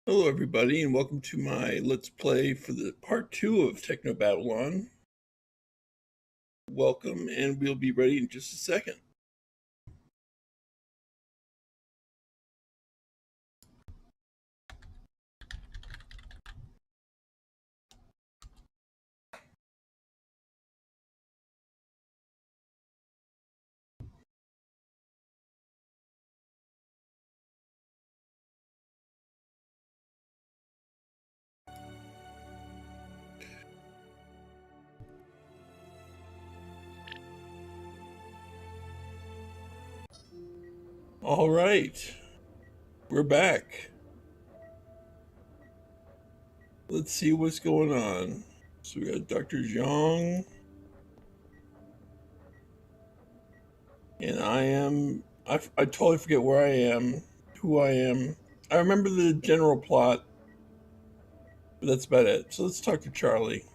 Hello everybody and welcome to my Let's Play for the part 2 of Technobabylon. Welcome, and we'll be ready in just a second. Alright, we're back. Let's see what's going on. So we got Dr. Zhang. And I totally forget where I am, who I am. I remember the general plot, but that's about it. So let's talk to Charlie.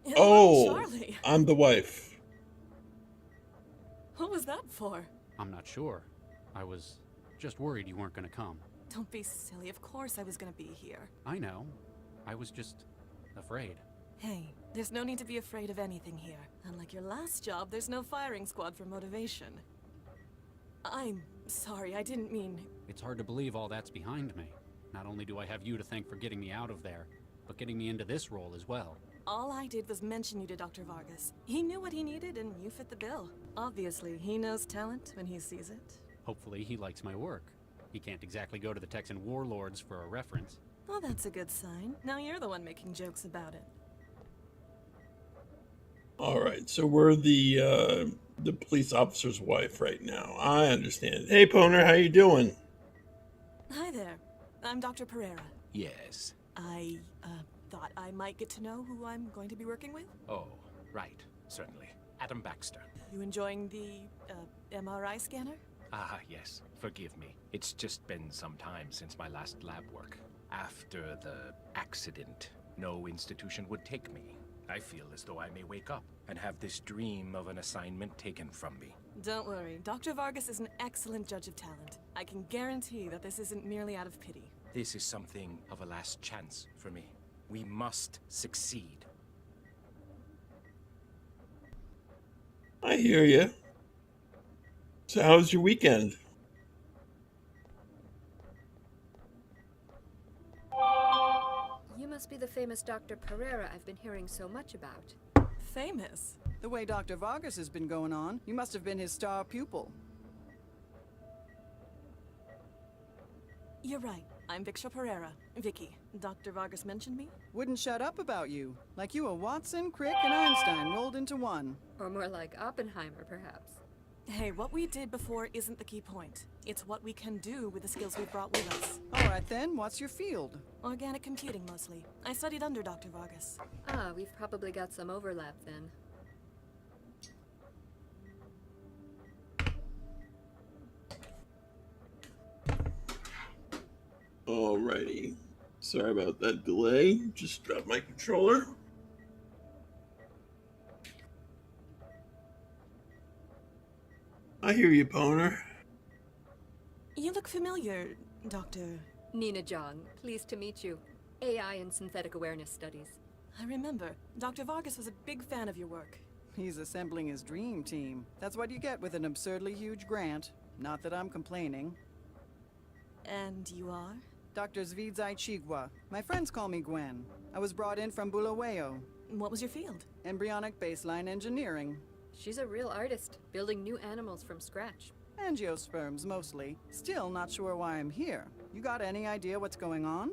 Hello, Charlie. I'm the wife. What was that for? I'm not sure. I was just worried you weren't gonna come. Don't be silly. Of course I was gonna be here. I know. I was just afraid. Hey, there's no need to be afraid of anything here. Unlike your last job, there's no firing squad for motivation. I'm sorry, I didn't mean... It's hard to believe all that's behind me. Not only do I have you to thank for getting me out of there, but getting me into this role as well. All I did was mention you to Dr. Vargas. He knew what he needed and you fit the bill. Obviously, he knows talent when he sees it. Hopefully he likes my work. He can't exactly go to the Texan warlords for a reference. Well, that's a good sign. Now you're the one making jokes about it. Alright, so we're the police officer's wife right now. I understand. Hey, Poner, how you doing? Hi there. I'm Dr. Pereira. Yes. I, thought I might get to know who I'm going to be working with. Oh, right. Certainly. Adam Baxter. You enjoying the, MRI scanner? Ah, yes. Forgive me. It's just been some time since my last lab work. After the accident, no institution would take me. I feel as though I may wake up and have this dream of an assignment taken from me. Don't worry. Dr. Vargas is an excellent judge of talent. I can guarantee that this isn't merely out of pity. This is something of a last chance for me. We must succeed. I hear you. So how was your weekend? You must be the famous Dr. Pereira I've been hearing so much about. Famous? The way Dr. Vargas has been going on, you must have been his star pupil. You're right. I'm Viksha Pereira. Vicky. Dr. Vargas mentioned me? Wouldn't shut up about you. Like you were Watson, Crick, and Einstein rolled into one. Or more like Oppenheimer, perhaps. Hey, what we did before isn't the key point. It's what we can do with the skills we brought with us. All right then, what's your field? Organic computing, mostly. I studied under Dr. Vargas. Ah, we've probably got some overlap then. Alrighty. Sorry about that delay. Just dropped my controller. I hear you, Poner. You look familiar, Dr. Nina Zhang, pleased to meet you. AI and synthetic awareness studies. I remember. Dr. Vargas was a big fan of your work. He's assembling his dream team. That's what you get with an absurdly huge grant. Not that I'm complaining. And you are? Dr. Zvidzai Chigwa. My friends call me Gwen. I was brought in from Bulawayo. What was your field? Embryonic baseline engineering. She's a real artist, building new animals from scratch. Angiosperms, mostly. Still not sure why I'm here. You got any idea what's going on?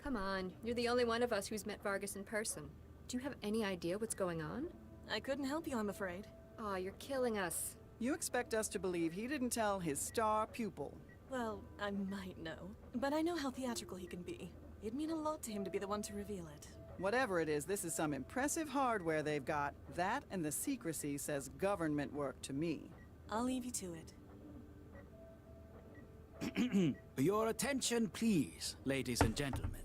Come on, you're the only one of us who's met Vargas in person. Do you have any idea what's going on? I couldn't help you, I'm afraid. Aw, you're killing us. You expect us to believe he didn't tell his star pupil. Well, I might know. But I know how theatrical he can be. It'd mean a lot to him to be the one to reveal it. Whatever it is, this is some impressive hardware they've got. That and the secrecy says government work to me. I'll leave you to it. Your attention, please, ladies and gentlemen.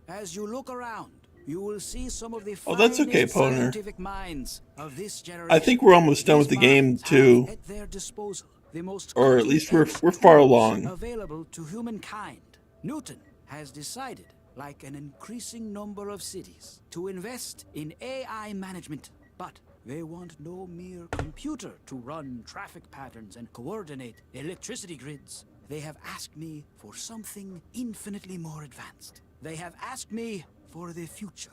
As you look around, you will see some of the that's okay, finest Poner. scientific minds of this generation. I think we're almost done with the game, These minds too. have at their disposal the most Or at least we're cutting-edge far tools along. available to humankind. Newton has decided, like an increasing number of cities, to invest in AI management. But they want no mere computer to run traffic patterns and coordinate electricity grids. They have asked me for something infinitely more advanced. They have asked me for the future.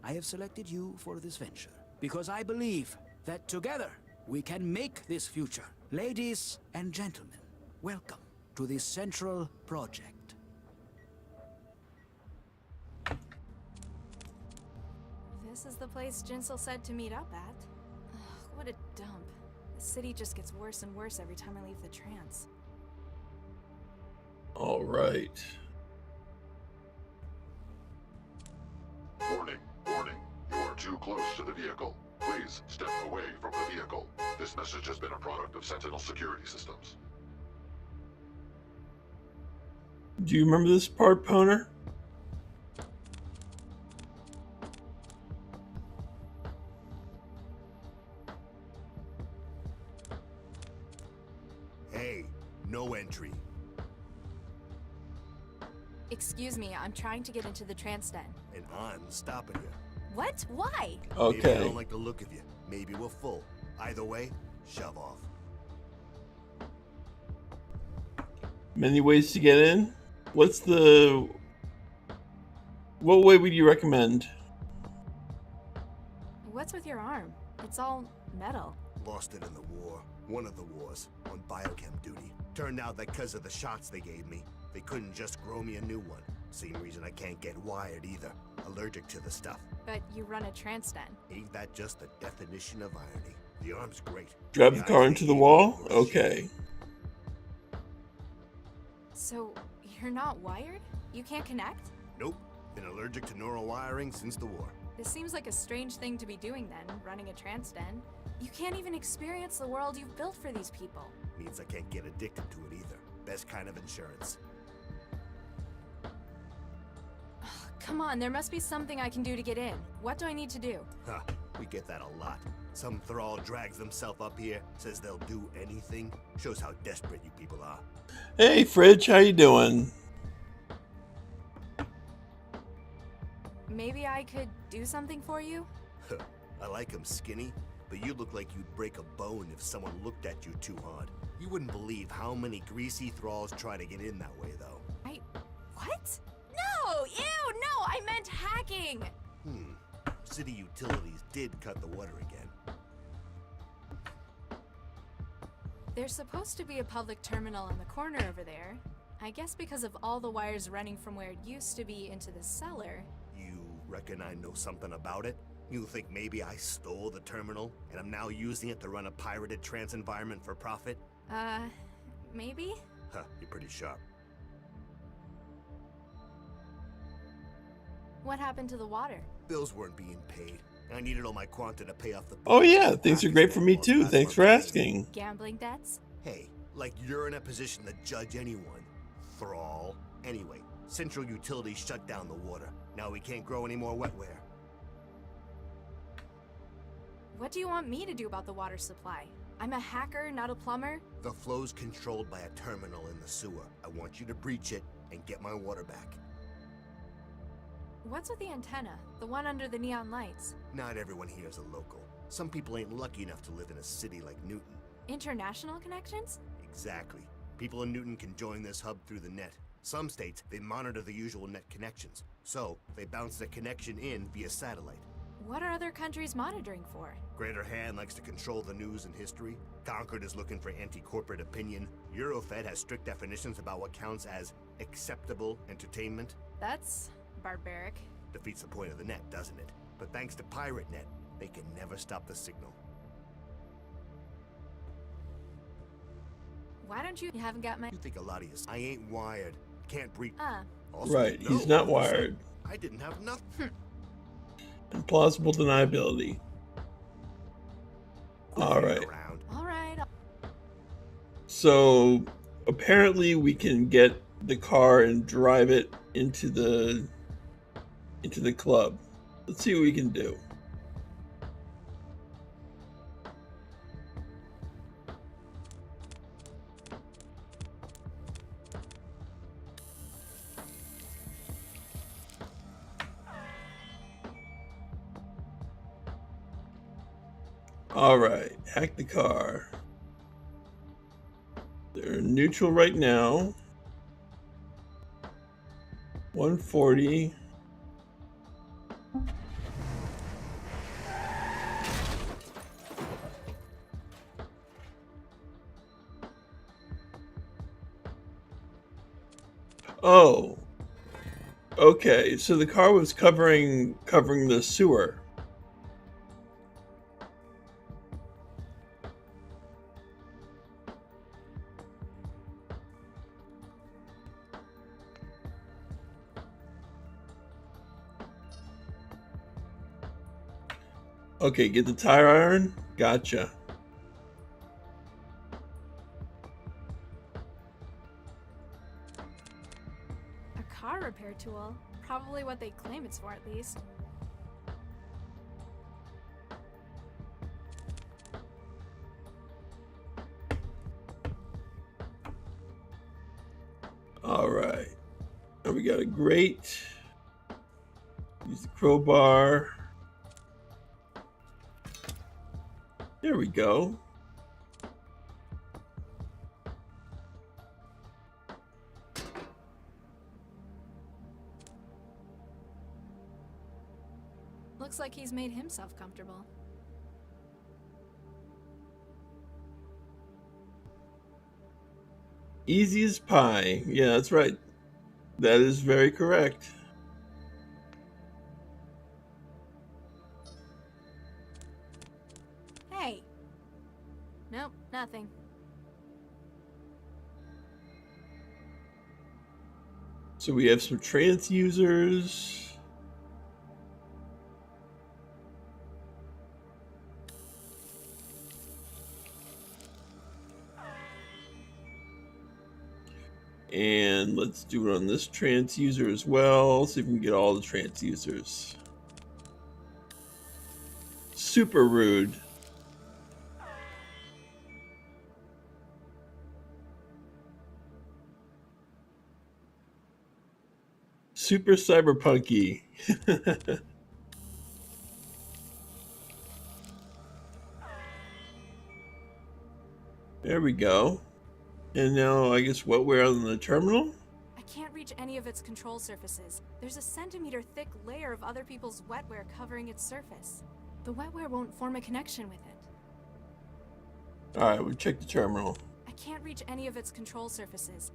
I have selected you for this venture because I believe that together we can make this future. Ladies and gentlemen, welcome to the Central Project. This is the place Jinsel said to meet up at. Ugh, what a dump. The city just gets worse and worse every time I leave the trance. All right. Warning, warning. You are too close to the vehicle. Please step away from the vehicle. This message has been a product of Sentinel security systems. Do you remember this part, Poner? Hey, no entry. Excuse me, I'm trying to get into the trance den. And I'm stopping you. What? Why? Maybe I Okay. don't like the look of you. Maybe we're full. Either way, shove off. Many ways to get in. What way would you recommend? What's with your arm? It's all metal. Lost it in the war. One of the wars. On biochem duty. Turned out that because of the shots they gave me, they couldn't just grow me a new one. Same reason I can't get wired either. Allergic to the stuff. But you run a trance den. Ain't that just the definition of irony? The arm's great. Drive the car into the wall? Okay. So, you're not wired? You can't connect? Nope. Been allergic to neural wiring since the war. This seems like a strange thing to be doing then, running a trance den. You can't even experience the world you've built for these people. Means I can't get addicted to it either. Best kind of insurance. Come on, there must be something I can do to get in. What do I need to do? Huh, we get that a lot. Some thrall drags themselves up here, says they'll do anything. Shows how desperate you people are. Hey, Fridge, how you doing? Maybe I could do something for you? I like 'em skinny, but you look like you'd break a bone if someone looked at you too hard. You wouldn't believe how many greasy thralls try to get in that way, though. What? No! Ew, no! I meant hacking! City utilities did cut the water again. There's supposed to be a public terminal in the corner over there. I guess because of all the wires running from where it used to be into the cellar. You reckon I know something about it? You think maybe I stole the terminal, and I'm now using it to run a pirated trance environment for profit? Maybe? Huh, you're pretty sharp. What happened to the water? Bills weren't being paid. I needed all my quanta to pay off the... Oh yeah, things are great for me too. Thanks for asking. Gambling debts? Hey, like you're in a position to judge anyone. Thrall. Anyway, Central Utilities shut down the water. Now we can't grow any more wetware. What do you want me to do about the water supply? I'm a hacker, not a plumber. The flow's controlled by a terminal in the sewer. I want you to breach it and get my water back. What's with the antenna? The one under the neon lights? Not everyone here is a local. Some people ain't lucky enough to live in a city like Newton. International connections? Exactly. People in Newton can join this hub through the net. Some states, they monitor the usual net connections. So, they bounce the connection in via satellite. What are other countries monitoring for? Greater Han likes to control the news and history. Concord is looking for anti-corporate opinion. Eurofed has strict definitions about what counts as acceptable entertainment. That's barbaric. Defeats the point of the net, doesn't it? But thanks to Pirate Net, they can never stop the signal. Why don't you haven't got my... You think a lot of you... I ain't wired. Can't breathe. Also, Right, no, he's not also, wired. I didn't have nothing. Implausible deniability. Alright. Alright. So, apparently we can get the car and drive it into the club. Let's see what we can do. All right, hack the car. They're neutral right now. 140. Oh. Okay, so the car was covering the sewer. Okay, get the tire iron. Gotcha. A car repair tool? Probably what they claim it's for, at least. All right. Now we got a grate. Use the crowbar. There we go. Looks like he's made himself comfortable. Easy as pie. Yeah, that's right. That is very correct. Hey! Nope, nothing. So we have some transducers. And let's do it on this transducer as well. See if we can get all the transducers. Super rude. Super cyberpunky. There we go. And now I guess what we're on the terminal? I can't reach any of its control surfaces. There's a centimeter thick layer of other people's wetware covering its surface. The wetware won't form a connection with it. Alright, we'll check the terminal. I can't reach any of its control surfaces.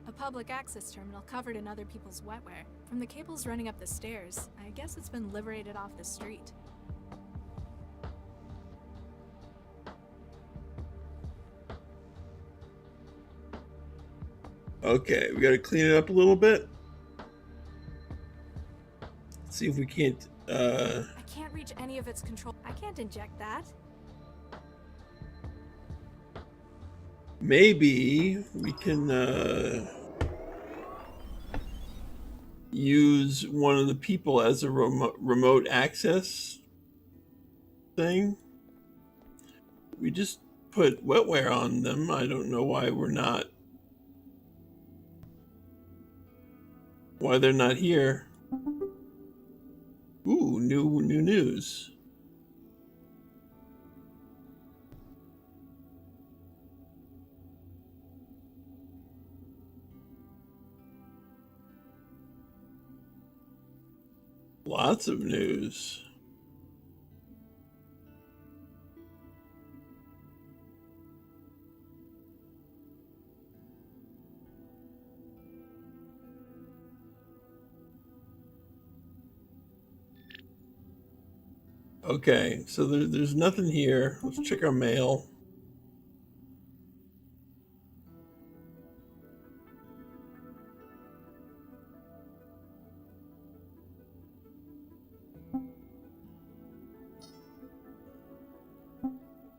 A public access terminal covered in other people's wetware. From the cables running up the stairs, I guess it's been liberated off the street. Okay, we gotta clean it up a little bit. See if we can't, I can't reach any of its control. I can't inject that. maybe we can use one of the people as a remote access thing. We just put wetware on them. I don't know why they're not here. Ooh, new news. Lots of news. Okay, so there's nothing here. Let's check our mail.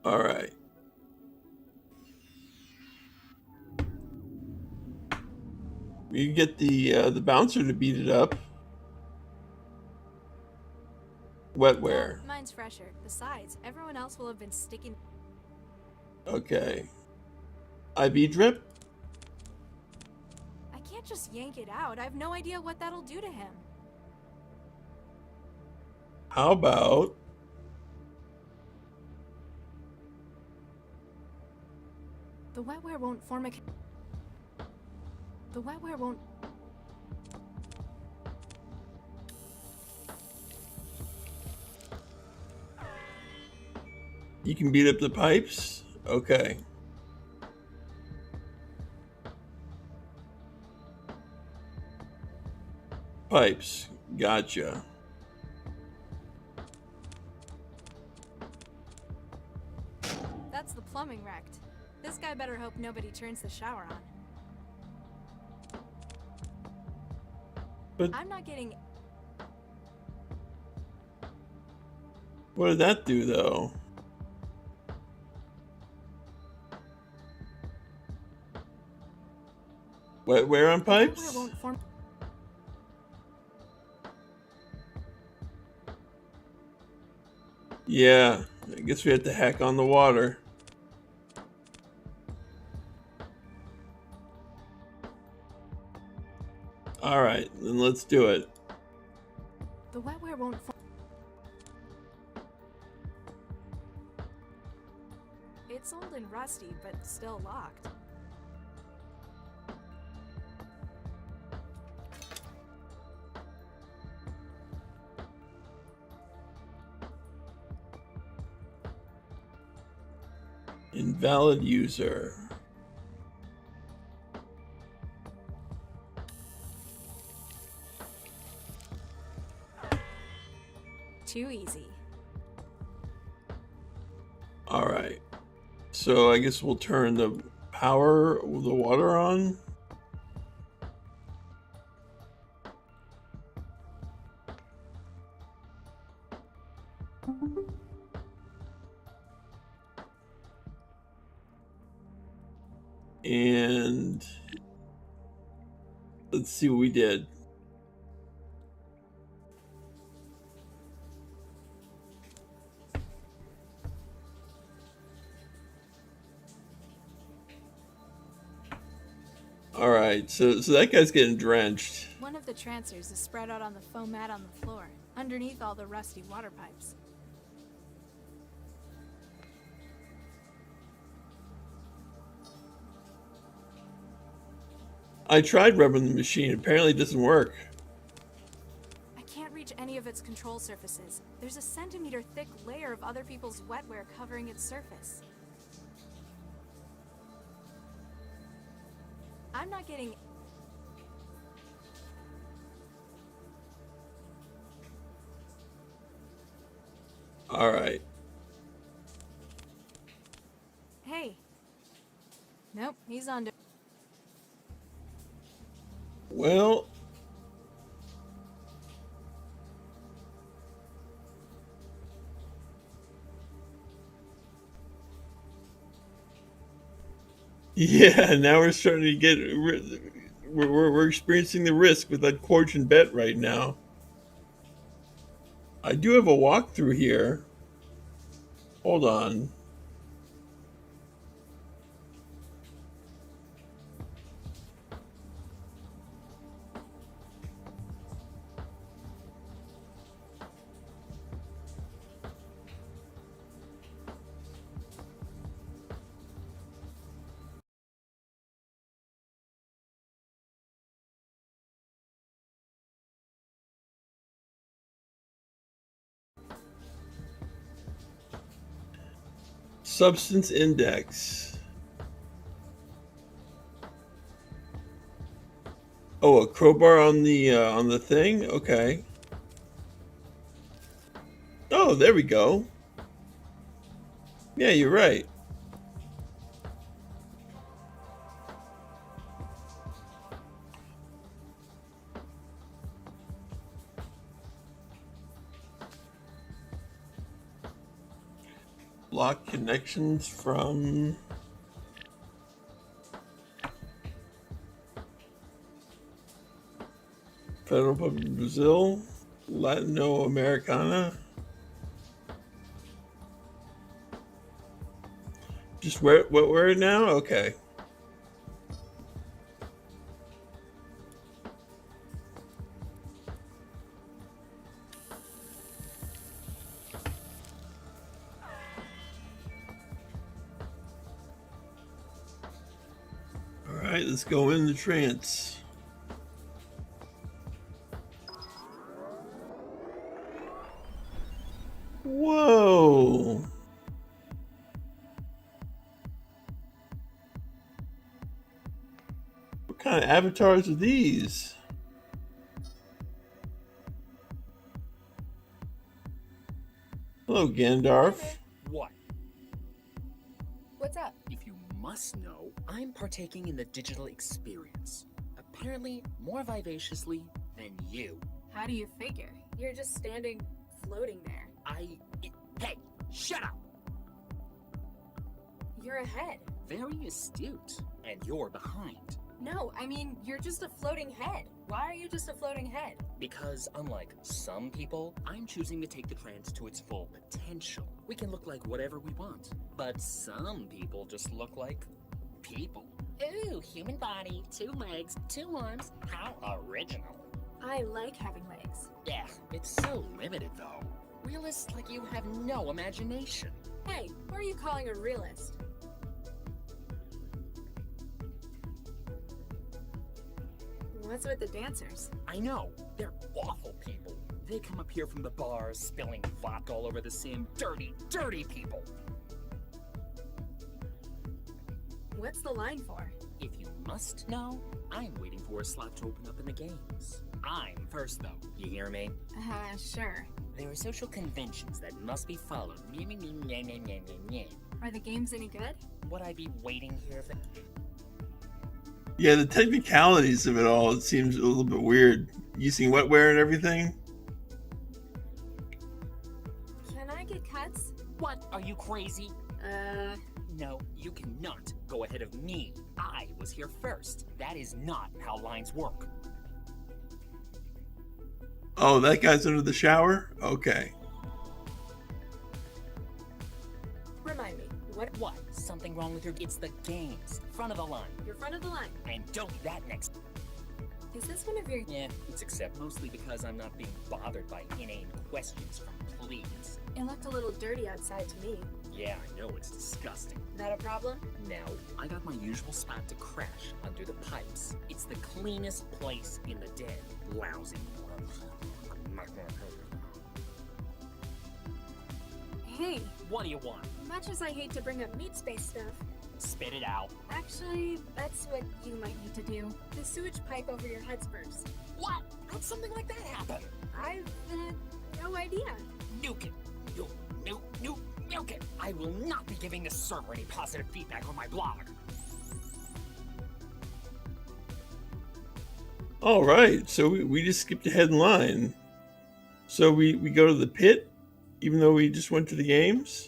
All right. We can get the bouncer to beat it up. Wetware. Well, mine's fresher. Besides, everyone else will have been sticking. Okay. IV drip? I can't just yank it out. I have no idea what that'll do to him. How about wetware won't form a... The wetware won't... You can beat up the pipes? Okay. Pipes. Gotcha. That's the plumbing wrecked. This guy better hope nobody turns the shower on. But I'm not getting... what did that do, though? Wetware on pipes? Wetware won't form... Yeah, I guess we have to hack on the water. Alright, then let's do it. The wetware won't form... It's old and rusty, but still locked. Invalid user. Too easy. Alright. So I guess we'll turn the the water on. And let's see what we did. All right, so that guy's getting drenched. One of the trancers is spread out on the foam mat on the floor, underneath all the rusty water pipes. I tried rubbing the machine. Apparently it doesn't work. I can't reach any of its control surfaces. There's a centimeter thick layer of other people's wetware covering its surface. I'm not getting... All right. Hey. Nope, he's on to... Well, yeah, now we're starting to get we're experiencing the risk with that Corch and Bet right now. I do have a walkthrough here. Hold on. Substance index. Oh, a crowbar on the thing? Okay. Oh, there we go. Yeah, you're right. Block connections from Federal Republic of Brazil, Latino Americana. Just what we're now? Okay. let's go in the trance. Whoa. What kind of avatars are these? Hello, Gandalf. What? What's up? If you must know, I'm partaking in the digital experience. Apparently more vivaciously than you. How do you figure? You're just standing, floating there. Hey, shut up! You're ahead. Very astute. And you're behind. No, I mean, you're just a floating head. Why are you just a floating head? Because unlike some people, I'm choosing to take the trance to its full potential. We can look like whatever we want. But some people just look like people. Ooh, human body, 2 legs, 2 arms. How original. I like having legs. Yeah, it's so limited though. Realists like you have no imagination. Hey, who are you calling a realist? What's with the dancers? I know, they're awful people. They come up here from the bars, spilling vodka all over the sim. Dirty, dirty people. What's the line for? If you must know, I'm waiting for a slot to open up in the games. I'm first though, you hear me? Sure. There are social conventions that must be followed. Are the games any good? Would I be waiting here for... Yeah, the technicalities of it all, it seems a little bit weird. Using wetware and everything. Can I get cuts? What? Are you crazy? No, you cannot go ahead of me. I was here first. That is not how lines work. Oh, that guy's under the shower? Okay. Remind me, what? What? Something wrong with your... It's the games. Front of the line. You're front of the line. And don't that next... Is this one of your... Yeah, it's accept. Mostly because I'm not being bothered by inane questions from pleas. It looked a little dirty outside to me. Yeah, I know, it's disgusting. That a problem? Now, I got my usual spot to crash under the pipes. It's the cleanest place in the den. Lousy. Hey, What do you want? much as I hate to bring up meat space stuff, Spit it out. actually, that's what you might need to do. The sewage pipe over your head's burst. What? How'd something like that happen? I've, no idea. Nuke it. Nuke it. I will not be giving this server any positive feedback on my blog. All right, so we just skipped ahead in line. So we go to the pit, even though we just went to the games?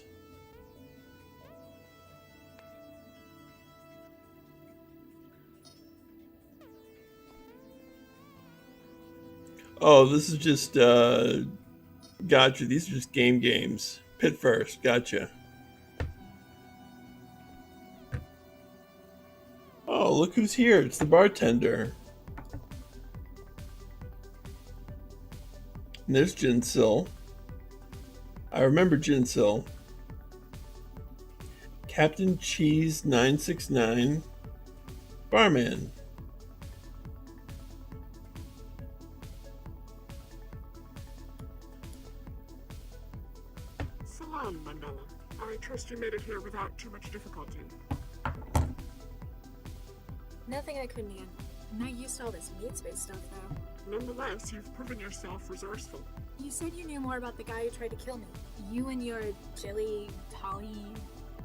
Oh, this is just, gotcha. These are just games. Pit first, gotcha. Oh, look who's here. It's the bartender. And there's Jinsil. I remember Jinsil. Captain Cheese 969. Barman. Salam, Mandela. I trust you made it here without too much difficulty. Nothing I couldn't handle. I'm not used to all this meat space stuff, though. Nonetheless, you've proven yourself resourceful. You said you knew more about the guy who tried to kill me. You and your Jilly, Holly...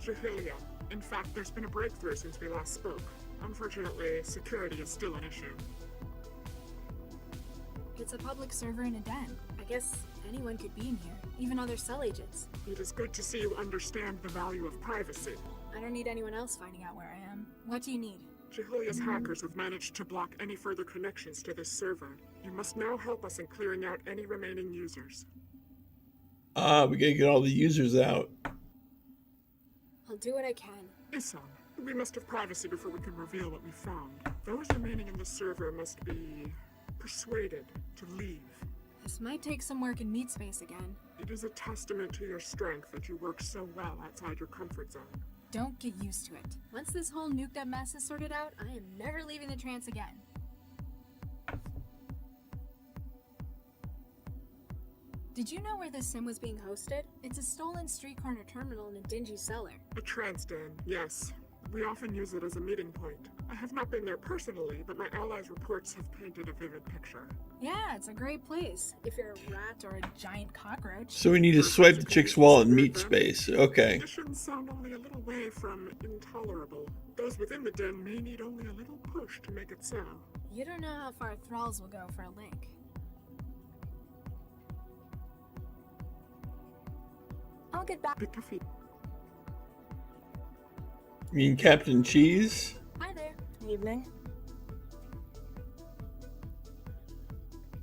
Jahilia. In fact, there's been a breakthrough since we last spoke. Unfortunately, security is still an issue. It's a public server in a den. I guess anyone could be in here, even other cell agents. It is good to see you understand the value of privacy. I don't need anyone else finding out where I am. What do you need? Jahilia's hackers have managed to block any further connections to this server. You must now help us in clearing out any remaining users. We gotta get all the users out. I'll do what I can. Isan, we must have privacy before we can reveal what we found. Those remaining in the server must be persuaded to leave. This might take some work in meat space again. It is a testament to your strength that you work so well outside your comfort zone. Don't get used to it. Once this whole nuked up mess is sorted out, I am never leaving the trance again. Did you know where this sim was being hosted? It's a stolen street corner terminal in a dingy cellar. A trance den, yes. We often use it as a meeting point. I have not been there personally, but my allies' reports have painted a vivid picture. Yeah, it's a great place. If you're a rat or a giant cockroach. So we need to swipe the chick's wallet and meet space. Okay. Conditions sound only a little way from intolerable. Those within the den may need only a little push to make it so. You don't know how far thralls will go for a link. I'll get back. Pick You mean Captain Cheese? Hi there. Evening.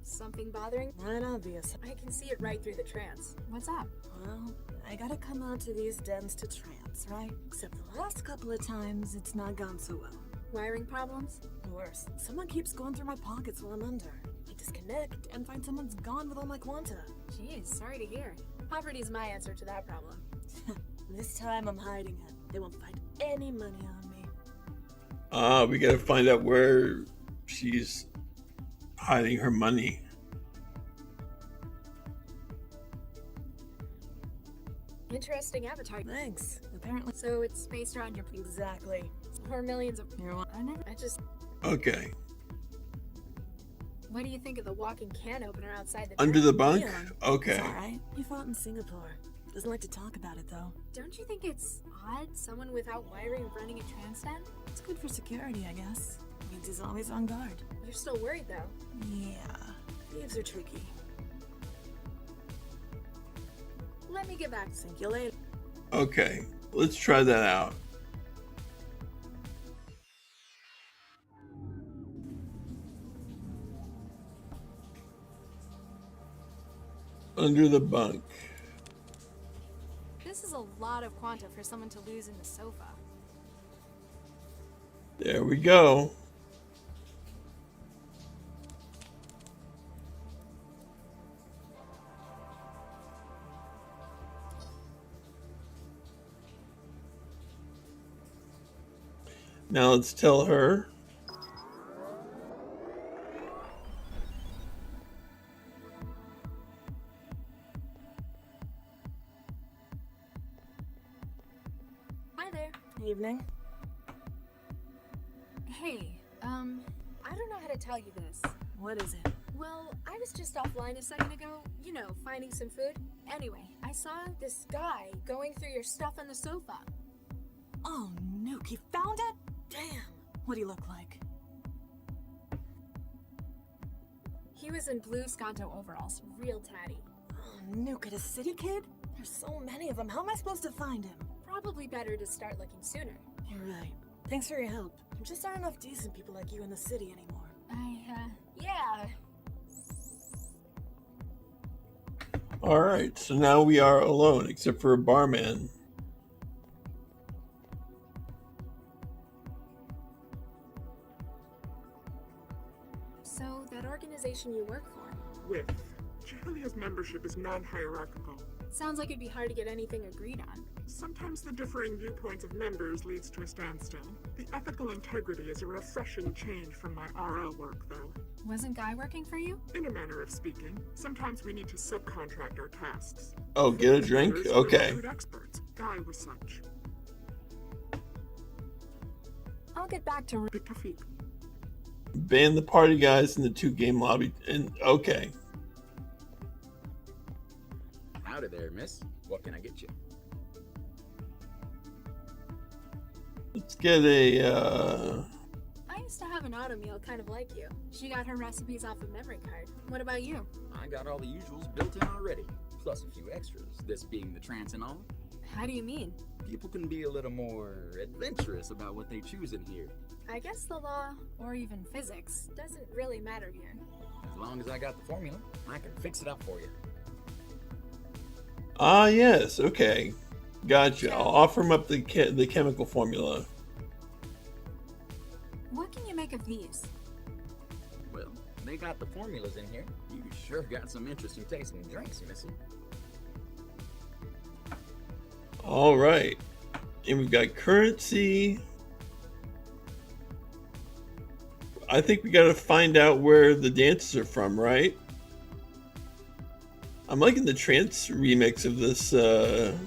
Something bothering? Not obvious. I can see it right through the trance. What's up? Well, I gotta come out to these dens to trance, right? Except the last couple of times, it's not gone so well. Wiring problems? Worse, someone keeps going through my pockets while I'm under. I disconnect and find someone's gone with all my quanta. Jeez, sorry to hear. Poverty's my answer to that problem. This time I'm hiding it. They won't find any money on me. We gotta find out where she's hiding her money. Interesting avatar. Thanks. Apparently. So it's based around your Exactly. or millions of. You're one. I just. Okay. What do you think of the walking can opener outside the? Under the bunk? Yeah. Okay. It's alright. He fought in Singapore. Doesn't like to talk about it though. Don't you think it's odd someone without wiring running a trance den? It's good for security, I guess. Means he's always on guard. You're still worried though. Yeah. Thieves are tricky. Let me get back. See you later. Okay. Let's try that out. Under the bunk. This is a lot of quanta for someone to lose in the sofa. There we go. Now let's tell her. Hi there. Evening. Hey, I don't know how to tell you this. What is it? Well, I was just offline a second ago, you know, finding some food. Anyway, I saw this guy going through your stuff on the sofa. Oh, Nuke, he found it? Damn. What'd he look like? He was in blue Skanto overalls, real tatty. Oh, Nuke, a city kid? There's so many of them. How am I supposed to find him? Probably better to start looking sooner. You're right. Thanks for your help. There just aren't enough decent people like you in the city anymore. Yeah. Alright, so now we are alone, except for a barman. So, that organization you work for? With. Jahilia's membership is non-hierarchical. Sounds like it'd be hard to get anything agreed on. Sometimes the differing viewpoints of members leads to a standstill. The ethical integrity is a refreshing change from my RL work, though. Wasn't Guy working for you? In a manner of speaking, sometimes we need to subcontract our tasks. Oh, get a drink? Others, we Okay. recruit experts. Guy was such. I'll get back to... Bitafik. Ban the party guys in the 2-game lobby. And okay. Howdy there, miss. What can I get you? Let's get a, I used to have an auto meal kind of like you. She got her recipes off a memory card. What about you? I got all the usuals built in already, plus a few extras, this being the trance and all. How do you mean? People can be a little more adventurous about what they choose in here. I guess the law, or even physics, doesn't really matter here. As long as I got the formula, I can fix it up for you. Ah, yes. Okay. Gotcha. I'll offer him up the chemical formula. What can you make of these? Well, they got the formulas in here. You sure got some interesting tasting drinks, missy. All right. And we've got currency. I think we gotta find out where the dances are from, right? I'm liking the trance remix of this, of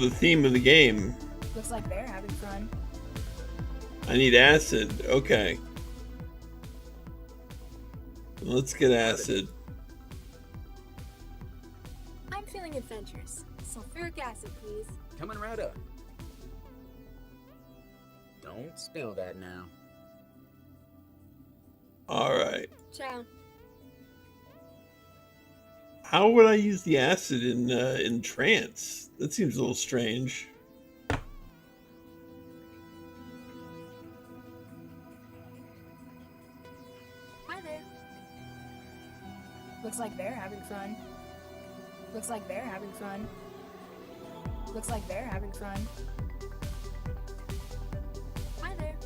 the theme of the game. Looks like they're having fun. I need acid. Okay. Let's get acid. I'm feeling adventurous. Sulfuric acid, please. Coming right up. Don't spill that now. All right. Ciao. How would I use the acid in trance? That seems a little strange. Hi there. Looks like they're having fun. Looks like they're having fun. Looks like they're having fun. Hi there.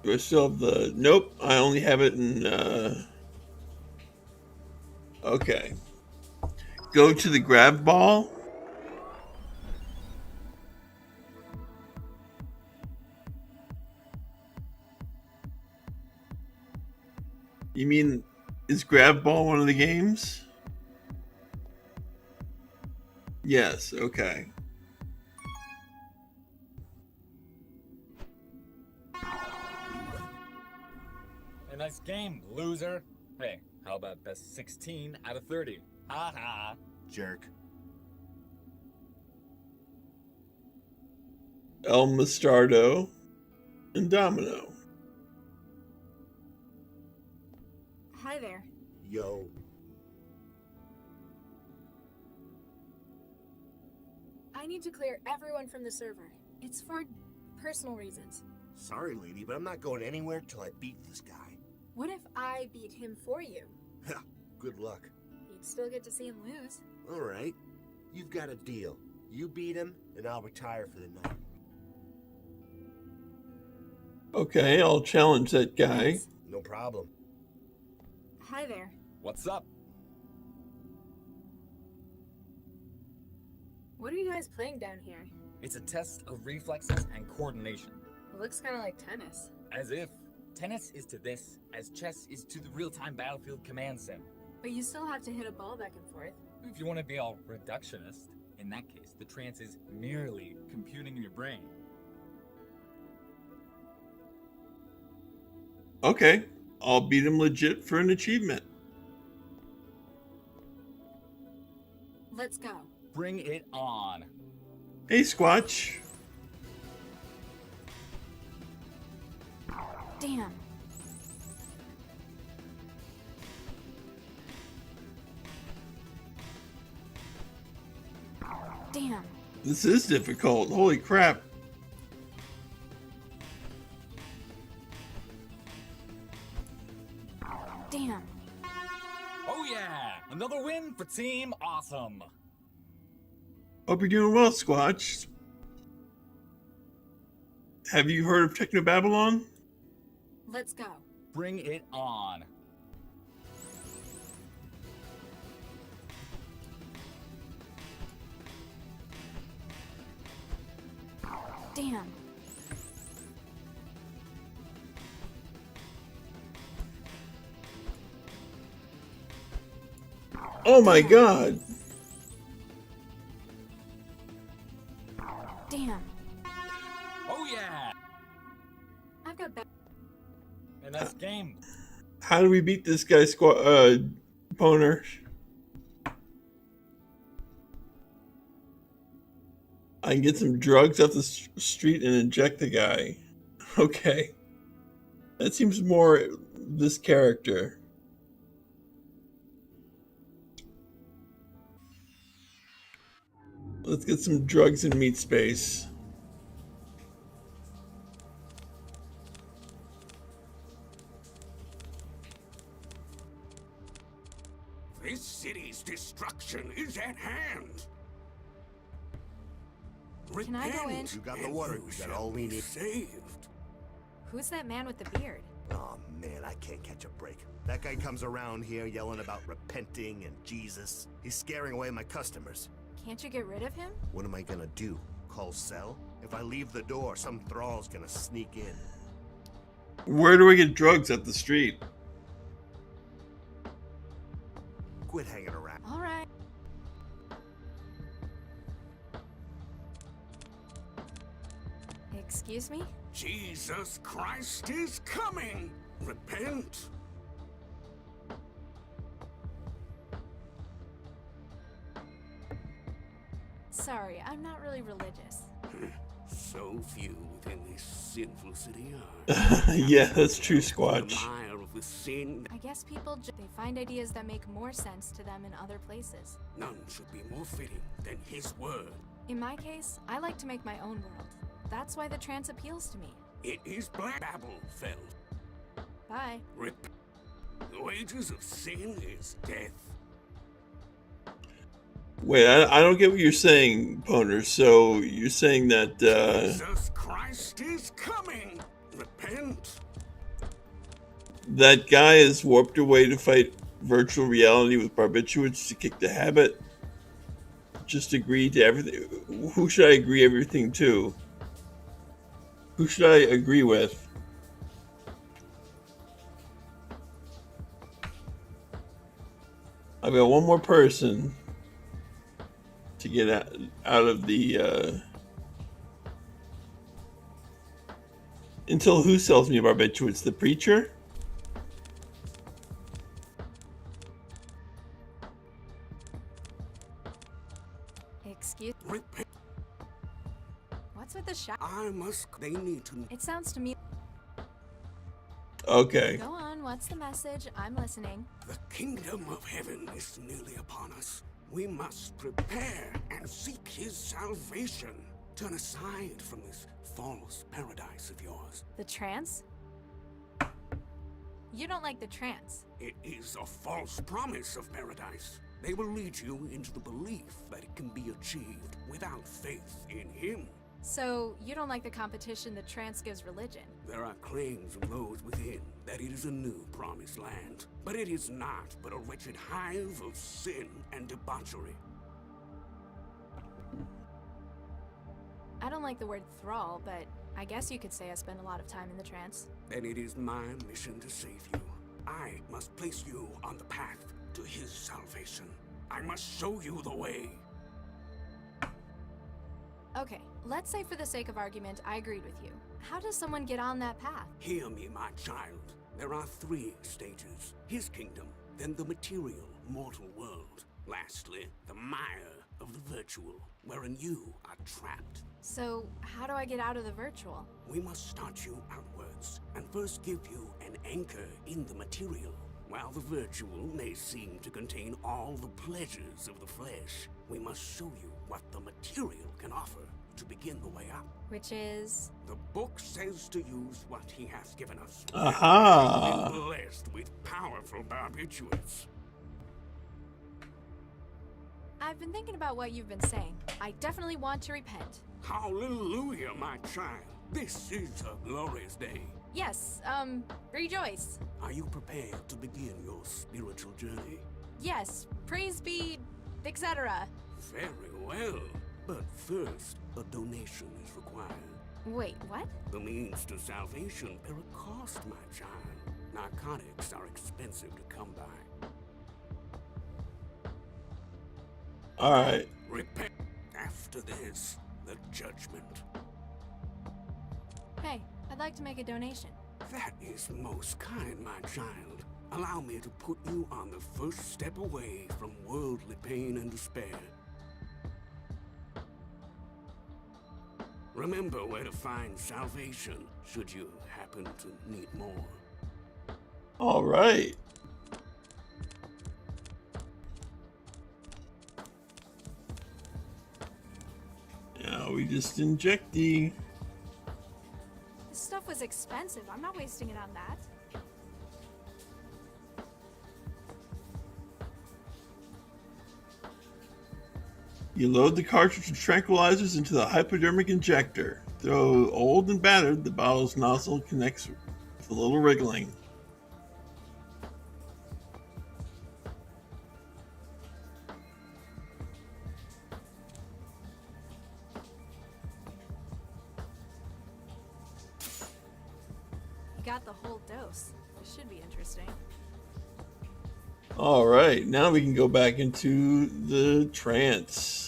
Do I still have the... Nope, I only have it in... Okay. Go to the grab ball. You mean, is grab ball one of the games? Yes, okay. A nice game, loser. Hey, how about best 16 out of 30? Ha ha. Jerk. El Mostardo and Domino. Hi there. Yo. I need to clear everyone from the server. It's for personal reasons. Sorry, lady, but I'm not going anywhere till I beat this guy. What if I beat him for you? Good luck. You'd still get to see him lose. All right. You've got a deal. You beat him, and I'll retire for the night. Okay, I'll challenge that guy. No problem. Hi there. What's up? What are you guys playing down here? It's a test of reflexes and coordination. It looks kind of like tennis. As if. Tennis is to this, as chess is to the real-time battlefield command sim. But you still have to hit a ball back and forth. If you want to be all reductionist, in that case, the trance is merely computing in your brain. Okay, I'll beat him legit for an achievement. Let's go. Bring it on. Hey, Squatch. Damn. Damn. This is difficult. Holy crap. Damn. Oh yeah! Another win for Team Awesome. Hope you're doing well, Squatch. Have you heard of Technobabylon? Let's go. Bring it on. Damn. Oh my god. Damn. Oh yeah! I've got that. A nice game. How do we beat this guy, Poner? I can get some drugs off the street and inject the guy. Okay. That seems more this character. Let's get some drugs in meat space. This city's destruction is at hand. Can I go in? You got the water. You got all we need. Saved. Who's that man with the beard? Oh man, I can't catch a break. That guy comes around here yelling about repenting and Jesus. He's scaring away my customers. Can't you get rid of him? What am I gonna do? Call Cell? If I leave the door, some thrall's gonna sneak in. Where do I get drugs at the street? Quit hanging around. All right. Excuse me? Jesus Christ is coming! Repent! Sorry, I'm not really religious. So few within this sinful city are. Yeah, that's true, Squatch. The mire of the sin. I guess people they find ideas that make more sense to them in other places. None should be more fitting than his word. In my case, I like to make my own world. That's why the trance appeals to me. It is black Babel fell. Bye. The wages of sin is death. Wait, I don't get what you're saying, Poner. So you're saying that Jesus Christ is coming! Repent! that guy is warped away to fight virtual reality with barbiturates to kick the habit? Just agree to everything. Who should I agree everything to? Who should I agree with? I've got one more person to get out of the until who sells me barbiturates? The preacher? Excuse me. What's with the shout? They need to. It sounds to me. Okay. Go on, what's the message? I'm listening. The kingdom of heaven is nearly upon us. We must prepare and seek his salvation. Turn aside from this false paradise of yours. The trance? You don't like the trance. It is a false promise of paradise. They will lead you into the belief that it can be achieved without faith in him. So, you don't like the competition the trance gives religion? There are claims of those within that it is a new promised land, but it is not but a wretched hive of sin and debauchery. I don't like the word thrall, but I guess you could say I spend a lot of time in the trance. Then it is my mission to save you. I must place you on the path to his salvation. I must show you the way. Okay, let's say for the sake of argument, I agreed with you. How does someone get on that path? Hear me, my child. There are 3 stages. His kingdom, then the material, mortal world. Lastly, the mire of the virtual, wherein you are trapped. So, how do I get out of the virtual? We must start you outwards, and first give you an anchor in the material. While the virtual may seem to contain all the pleasures of the flesh, we must show you what the material can offer to begin the way up. Which is? The book says to use what he has given us. Aha! We've been blessed with powerful barbiturates. I've been thinking about what you've been saying. I definitely want to repent. Hallelujah, my child. This is a glorious day. Yes, rejoice. Are you prepared to begin your spiritual journey? Yes, praise be, etc. Very well. But first, a donation is required. Wait, what? The means to salvation bear a cost, my child. Narcotics are expensive to come by. Alright. Repent. After this, the judgment. Hey, I'd like to make a donation. That is most kind, my child. Allow me to put you on the first step away from worldly pain and despair. Remember where to find salvation, should you happen to need more. Alright. Now we just inject the... This stuff was expensive. I'm not wasting it on that. You load the cartridge with tranquilizers into the hypodermic injector. Though old and battered, the bottle's nozzle connects with a little wriggling. You got the whole dose. This should be interesting. All right, now we can go back into the trance.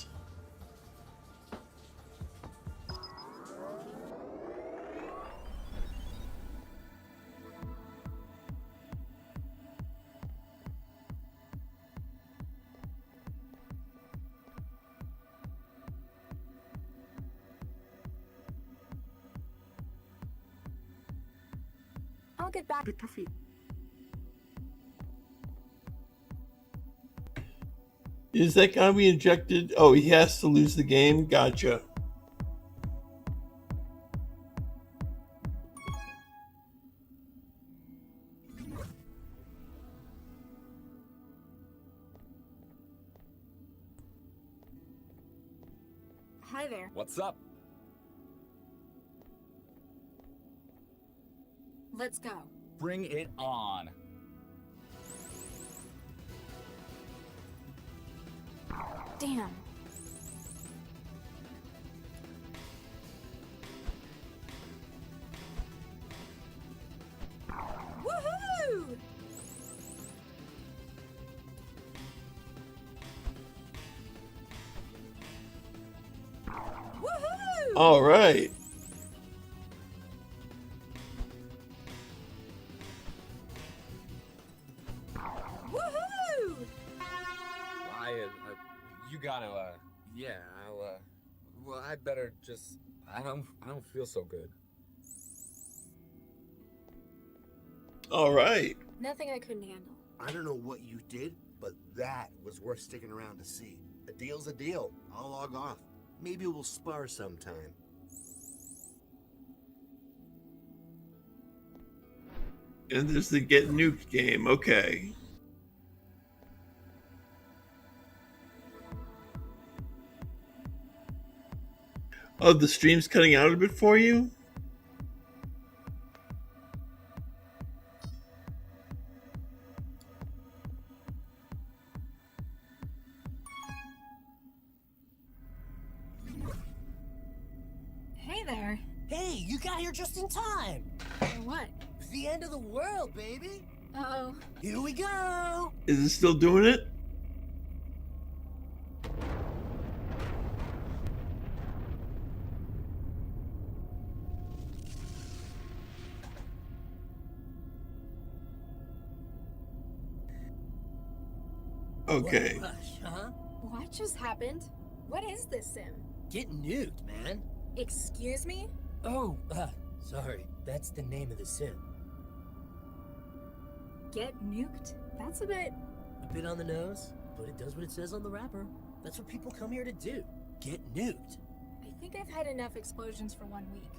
I'll get back. Is that gonna be injected? Oh, he has to lose the game? Gotcha. Hi there. What's up? Let's go. Bring it on. Damn. Woohoo! Woohoo! All right. Woohoo! You gotta, yeah, well, I better just, I don't feel so good. All right. Nothing I couldn't handle. I don't know what you did, but that was worth sticking around to see. A deal's a deal. I'll log off. Maybe we'll spar sometime. And there's the Get Nuked game. Okay. Oh, the stream's cutting out a bit for you? Hey there. Hey, you got here just in time. For what? The end of the world, baby. Uh-oh. Here we go. Is it still doing it? Okay. What rush, huh? What just happened? What is this sim? Get nuked, man. Excuse me? Oh, sorry. That's the name of the sim. Get nuked? That's a bit... A bit on the nose, but it does what it says on the wrapper. That's what people come here to do. Get nuked. I think I've had enough explosions for 1 week.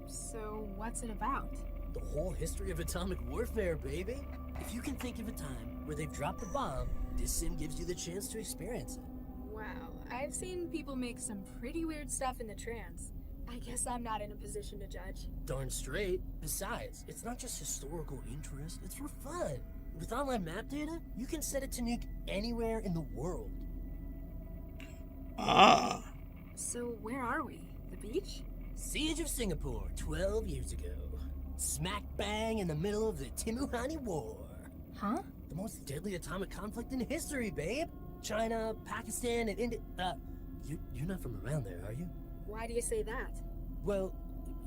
So, what's it about? The whole history of atomic warfare, baby. If you can think of a time where they've dropped a bomb, this sim gives you the chance to experience it. Wow, I've seen people make some pretty weird stuff in the trance. I guess I'm not in a position to judge. Darn straight. Besides, it's not just historical interest, it's for fun. With online map data, you can set it to nuke anywhere in the world. Ah. So where are we? The beach? Siege of Singapore, 12 years ago. Smack bang in the middle of the Timuhani War. Huh? The most deadly atomic conflict in history, babe. China, Pakistan, and India. You're not from around there, are you? Why do you say that? Well,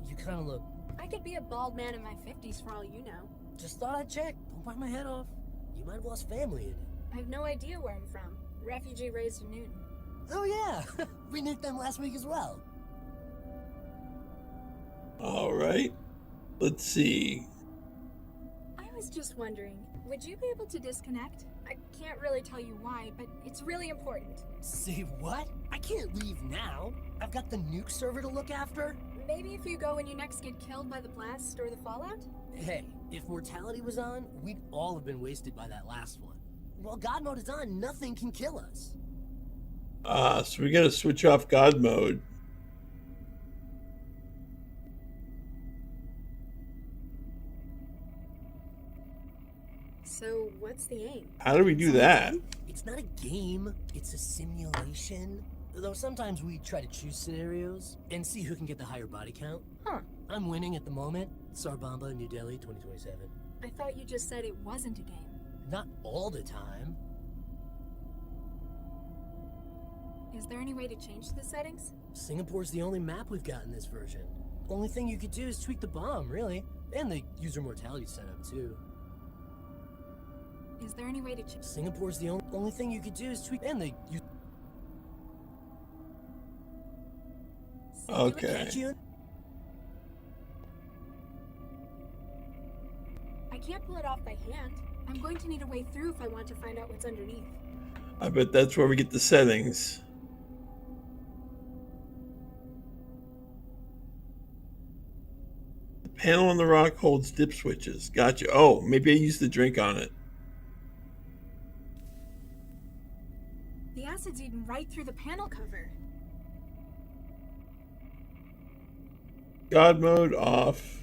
you kind of look... I could be a bald man in my 50s for all you know. Just thought I'd check. Don't bite my head off. You might have lost family in it. I have no idea where I'm from. Refugee raised in Newton. Oh yeah, we nuked them last week as well. All right. Let's see. I was just wondering, would you be able to disconnect? I can't really tell you why, but it's really important. Say what? I can't leave now. I've got the nuke server to look after. Maybe if you go when you next get killed by the blast or the fallout? Hey, if mortality was on, we'd all have been wasted by that last one. While God mode is on, nothing can kill us. So we gotta switch off God mode. So, what's the aim? How do we do that? It's not a game, it's a simulation. Though sometimes we try to choose scenarios and see who can get the higher body count. Huh. I'm winning at the moment. Sarbamba, New Delhi, 2027. I thought you just said it wasn't a game. Not all the time. Is there any way to change the settings? Singapore's the only map we've got in this version. Only thing you could do is tweak the bomb, really. And the user mortality setup, too. Is there any way to change? Singapore's the only thing you could do is tweak and the Okay. I can't pull it off by hand. I'm going to need a way through if I want to find out what's underneath. I bet that's where we get the settings. The panel on the rock holds dip switches. Gotcha. Oh, maybe I used the drink on it. The acid's eaten right through the panel cover. God mode off.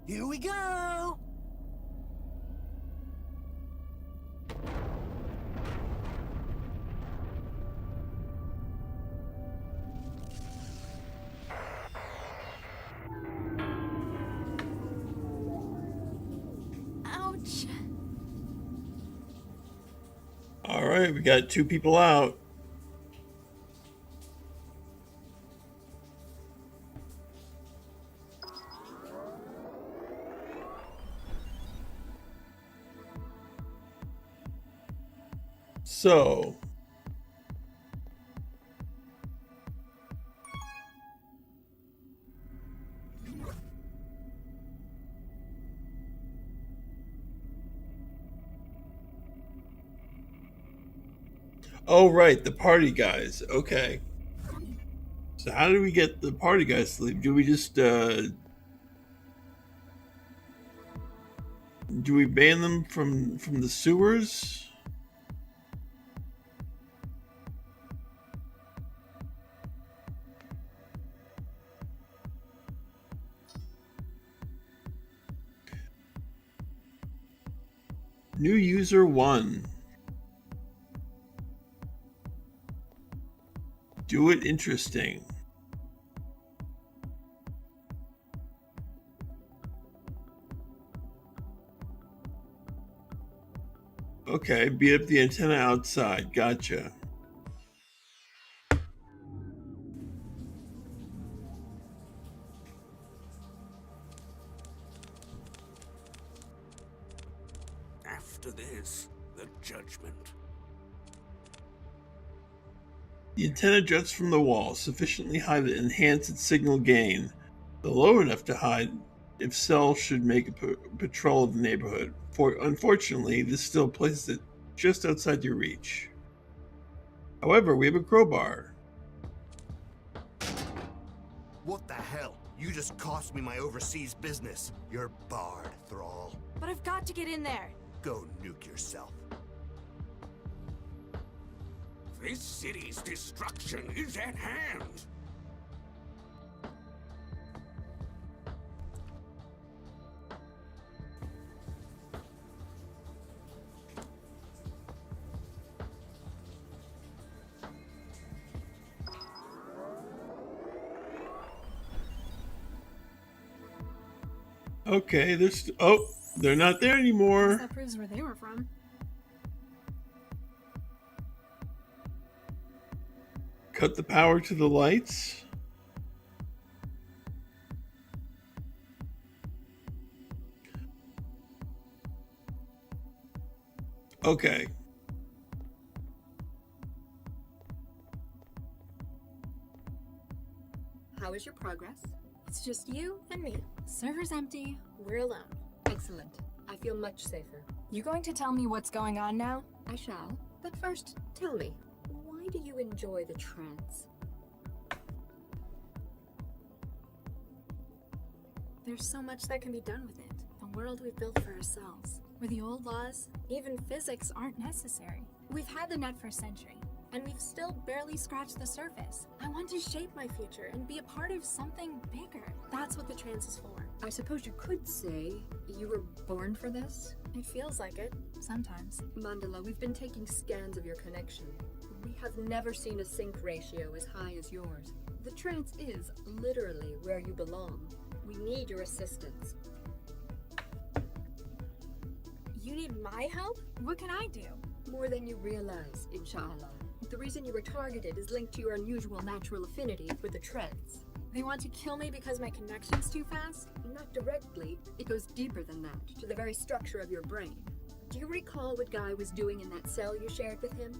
Here we go! Ouch. All right, we got 2 people out. So, oh right, the party guys. Okay. So how do we get the party guys to leave? Do we just do we ban them from the sewers? New user 1. Do it interesting. Okay, beat up the antenna outside. Gotcha. After this, the judgment. The antenna juts from the wall, sufficiently high to enhance its signal gain, but low enough to hide if Cell should make a patrol of the neighborhood. Unfortunately, this still places it just outside your reach. However, we have a crowbar. What the hell? You just cost me my overseas business. You're barred, Thrall. But I've got to get in there. Go nuke yourself. This city's destruction is at hand. Okay, they're not there anymore. That proves where they were from. Cut the power to the lights. Okay. How is your progress? It's just you and me. Server's empty. We're alone. Excellent. I feel much safer. You going to tell me what's going on now? I shall. But first, tell me, why do you enjoy the trance? There's so much that can be done with it. The world we've built for ourselves, where the old laws, even physics, aren't necessary. We've had the net for a century, and we've still barely scratched the surface. I want to shape my future and be a part of something bigger. That's what the trance is for. I suppose you could say you were born for this? It feels like it, sometimes. Mandala, we've been taking scans of your connection. We have never seen a sync ratio as high as yours. The trance is literally where you belong. We need your assistance. You need my help? What can I do? More than you realize, inshallah. The reason you were targeted is linked to your unusual natural affinity with the trance. They want to kill me because my connection's too fast? Not directly. It goes deeper than that, to the very structure of your brain. Do you recall what Guy was doing in that cell you shared with him?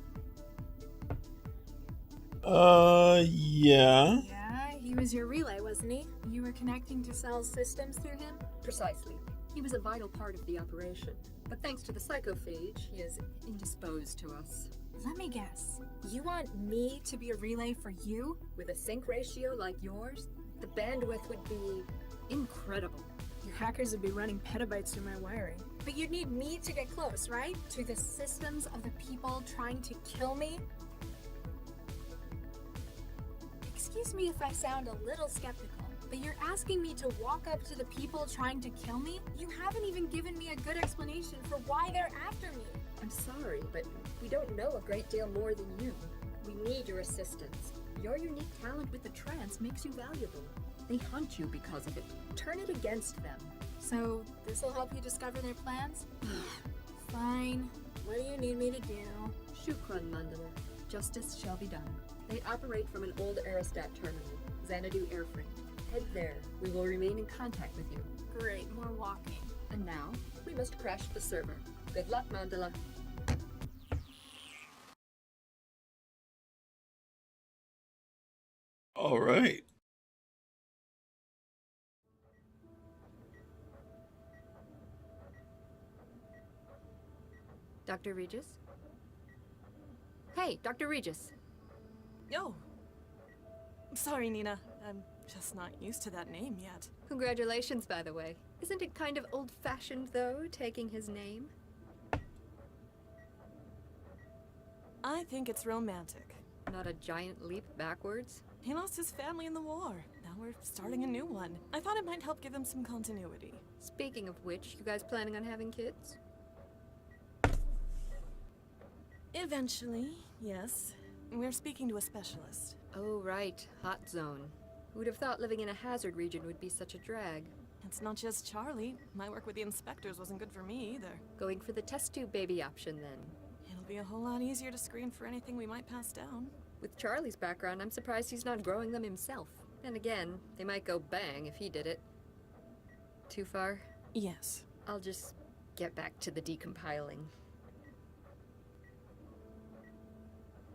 Yeah. Yeah, he was your relay, wasn't he? You were connecting to Cell's systems through him? Precisely. He was a vital part of the operation. But thanks to the psychophage, he is indisposed to us. Let me guess. You want me to be a relay for you? With a sync ratio like yours, the bandwidth would be incredible. Your hackers would be running petabytes through my wiring. But you'd need me to get close, right? To the systems of the people trying to kill me? Excuse me if I sound a little skeptical, but you're asking me to walk up to the people trying to kill me? You haven't even given me a good explanation for why they're after me. I'm sorry, but we don't know a great deal more than you. We need your assistance. Your unique talent with the trance makes you valuable. They hunt you because of it. Turn it against them. So, this'll help you discover their plans? Fine. What do you need me to do? Shukran, Mandala. Justice shall be done. They operate from an old Aerostat terminal, Xanadu Airfreight. Head there. We will remain in contact with you. Great, more walking. And now, we must crash the server. Good luck, Mandala. All right. Dr. Regis? Hey, Dr. Regis. Oh. Sorry, Nina. I'm just not used to that name yet. Congratulations, by the way. Isn't it kind of old-fashioned, though, taking his name? I think it's romantic. Not a giant leap backwards? He lost his family in the war. Now we're starting a new one. I thought it might help give them some continuity. Speaking of which, you guys planning on having kids? Eventually, yes. We're speaking to a specialist. Oh, right. Hot zone. Who'd have thought living in a hazard region would be such a drag? It's not just Charlie. My work with the inspectors wasn't good for me either. Going for the test tube baby option, then. It'll be a whole lot easier to screen for anything we might pass down. With Charlie's background, I'm surprised he's not growing them himself. Then again, they might go bang if he did it. Too far? Yes. I'll just get back to the decompiling.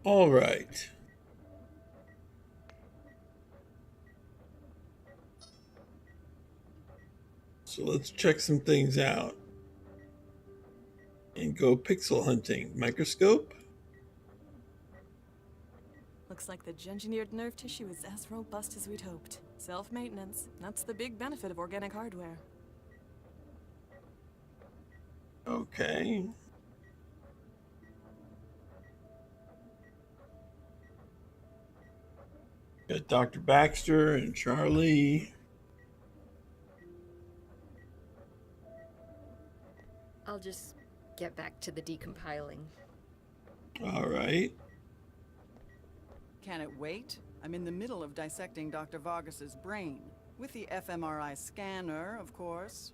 All right. So let's check some things out. And go pixel hunting. Microscope. Looks like the engineered nerve tissue is as robust as we'd hoped. Self-maintenance. That's the big benefit of organic hardware. Okay. Got Dr. Baxter and Charlie. I'll just get back to the decompiling. All right. Can it wait? I'm in the middle of dissecting Dr. Vargas's brain. With the fMRI scanner, of course.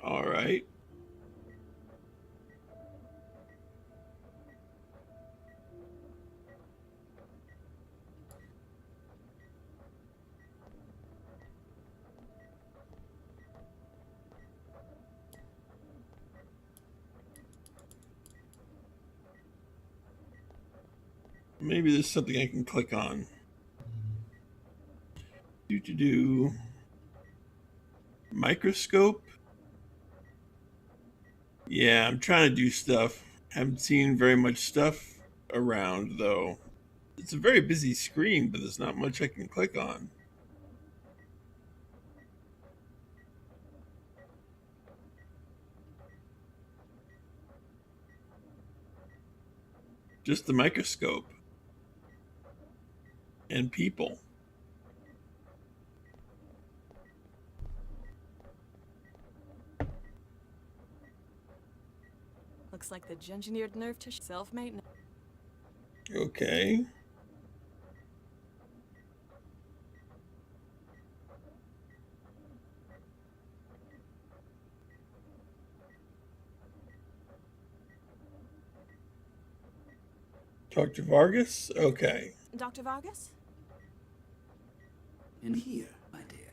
All right. Maybe there's something I can click on. Do. Microscope. Yeah, I'm trying to do stuff. Haven't seen very much stuff around, though. It's a very busy screen, but there's not much I can click on. Just the microscope. And people. Looks like the engineered nerve tissue self-made. Okay. Dr. Vargas? Okay. Dr. Vargas? In here, my dear.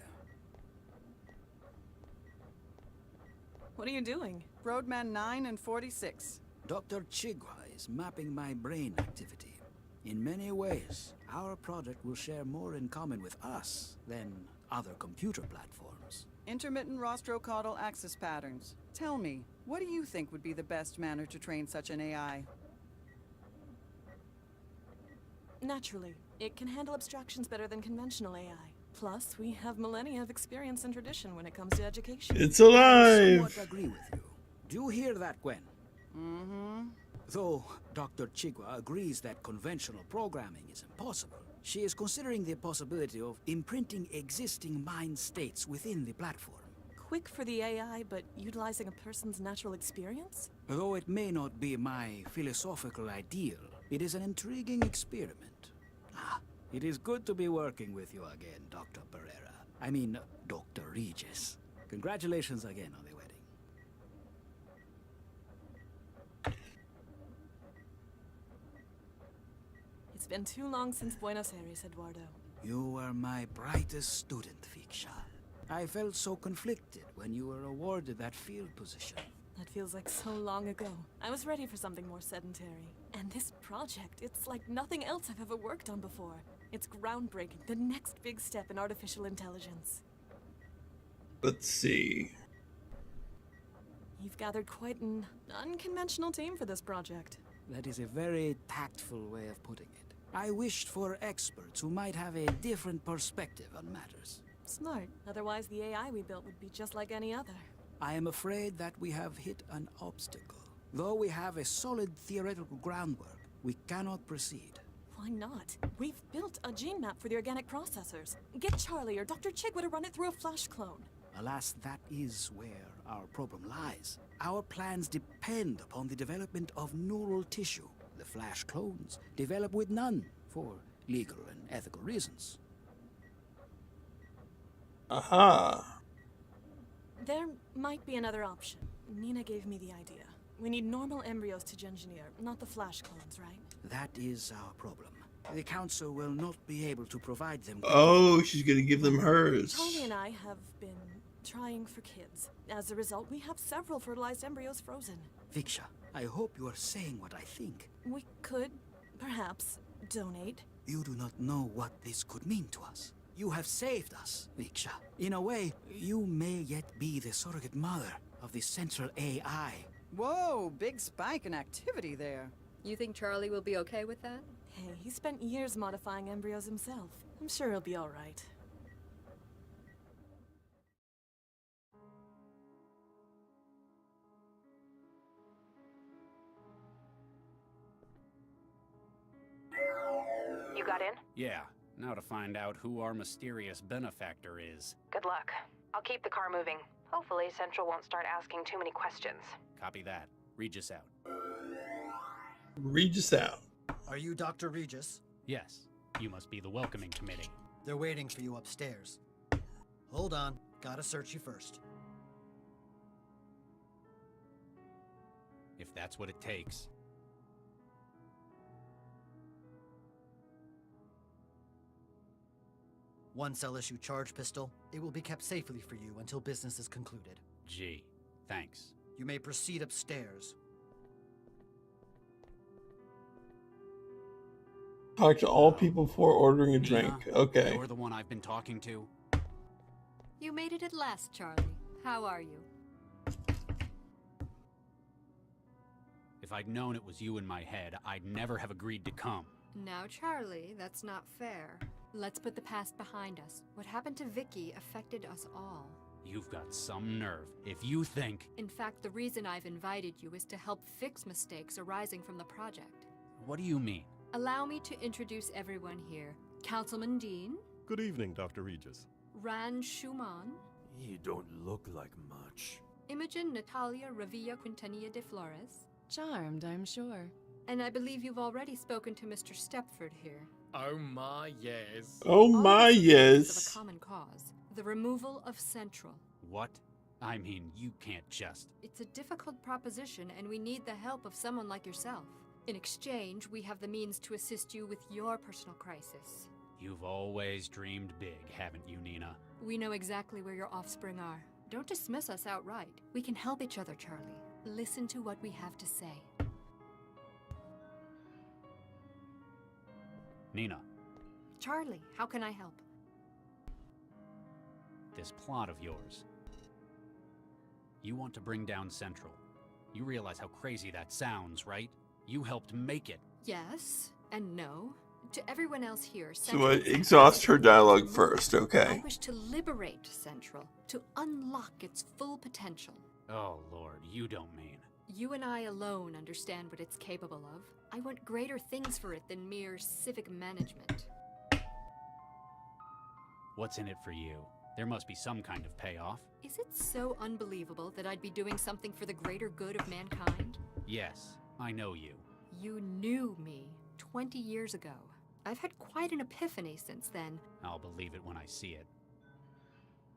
What are you doing? Roadman 9 and 46. Dr. Chigwa is mapping my brain activity. In many ways, our project will share more in common with us than other computer platforms. Intermittent rostrocaudal axis patterns. Tell me, what do you think would be the best manner to train such an AI? Naturally, it can handle abstractions better than conventional AI. Plus, we have millennia of experience and tradition when it comes to education. It's I alive! somewhat agree with you. Do you hear that, Gwen? Mm-hmm. Though Dr. Chigwa agrees that conventional programming is impossible, she is considering the possibility of imprinting existing mind states within the platform. Quick for the AI, but utilizing a person's natural experience? Though it may not be my philosophical ideal, it is an intriguing experiment. It is good to be working with you again, Dr. Pereira. I mean, Dr. Regis. Congratulations again on the wedding. It's been too long since Buenos Aires, Eduardo. You were my brightest student, Viksha. I felt so conflicted when you were awarded that field position. That feels like so long ago. I was ready for something more sedentary. And this project, it's like nothing else I've ever worked on before. It's groundbreaking, the next big step in artificial intelligence. Let's see. You've gathered quite an unconventional team for this project. That is a very tactful way of putting it. I wished for experts who might have a different perspective on matters. Smart. Otherwise, the AI we built would be just like any other. I am afraid that we have hit an obstacle. Though we have a solid theoretical groundwork, we cannot proceed. Why not? We've built a gene map for the organic processors. Get Charlie or Dr. Chigwa to run it through a flash clone. Alas, that is where our problem lies. Our plans depend upon the development of neural tissue. The flash clones develop with none, for legal and ethical reasons. Aha. There might be another option. Nina gave me the idea. We need normal embryos to engineer, not the flash clones, right? That is our problem. The Council will not be able to provide them. Oh, she's gonna give them hers. Charlie and I have been trying for kids. As a result, we have several fertilized embryos frozen. Viksha, I hope you are saying what I think. We could, perhaps, donate. You do not know what this could mean to us. You have saved us, Viksha. In a way, you may yet be the surrogate mother of the central AI. Whoa, big spike in activity there. You think Charlie will be okay with that? Hey, he spent years modifying embryos himself. I'm sure he'll be all right. You got in? Yeah, now to find out who our mysterious benefactor is. Good luck. I'll keep the car moving. Hopefully, Central won't start asking too many questions. Copy that. Regis out. Regis out. Are you Dr. Regis? Yes, you must be the welcoming committee. They're waiting for you upstairs. Hold on, gotta search you first. If that's what it takes. One cell issue charge pistol. It will be kept safely for you until business is concluded. Gee, thanks. You may proceed upstairs. Talk to all people before ordering a drink. Okay. You're the one I've been talking to. You made it at last, Charlie. How are you? I'd known it was you in my head, I'd never have agreed to come. Now, Charlie, that's not fair. Let's put the past behind us. What happened to Vicky affected us all. You've got some nerve. If you think... In fact, the reason I've invited you is to help fix mistakes arising from the project. What do you mean? Allow me to introduce everyone here. Councilman Dean. Good evening, Dr. Regis. Ran Schumann. You don't look like much. Imogen Natalia Revilla Quintanilla de Flores. Charmed, I'm sure. And I believe you've already spoken to Mr. Stepford here. Oh my yes. Oh my yes. Of a common cause. The removal of Central. What? I mean, you can't just... It's a difficult proposition, and we need the help of someone like yourself. In exchange, we have the means to assist you with your personal crisis. You've always dreamed big, haven't you, Nina? We know exactly where your offspring are. Don't dismiss us outright. We can help each other, Charlie. Listen to what we have to say. Nina. Charlie, how can I help? This plot of yours. You want to bring down Central. You realize how crazy that sounds, right? You helped make it. Yes, and no. To everyone else here, So exhaust her dialogue first, I okay. wish to liberate Central, to unlock its full potential. Oh, Lord, you don't mean... You and I alone understand what it's capable of. I want greater things for it than mere civic management. What's in it for you? There must be some kind of payoff. Is it so unbelievable that I'd be doing something for the greater good of mankind? Yes, I know you. You knew me 20 years ago. I've had quite an epiphany since then. I'll believe it when I see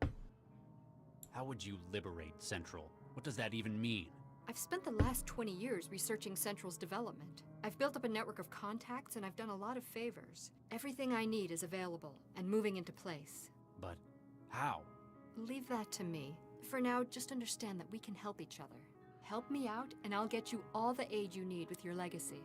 it. How would you liberate Central? What does that even mean? I've spent the last 20 years researching Central's development. I've built up a network of contacts and I've done a lot of favors. Everything I need is available and moving into place. But how? Leave that to me. For now, just understand that we can help each other. Help me out and I'll get you all the aid you need with your legacy.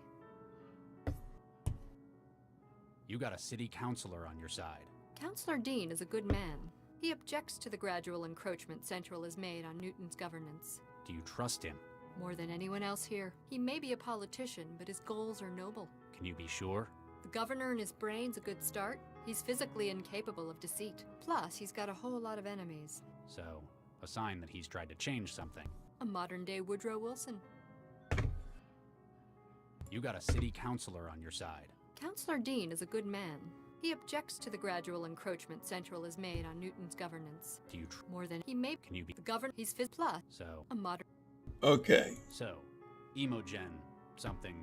You got a city councilor on your side. Councilor Dean is a good man. He objects to the gradual encroachment Central has made on Newton's governance. Do you trust him? More than anyone else here. He may be a politician, but his goals are noble. Can you be sure? The governor in his brain's a good start. He's physically incapable of deceit. Plus, he's got a whole lot of enemies. So, a sign that he's tried to change something. A modern-day Woodrow Wilson. You got a city councilor on your side. Councilor Dean is a good man. He objects to the gradual encroachment Central has made on Newton's governance. Do you more than he may? Can you be the governor? He's plus. So a modern. Okay. So, Imogen, something.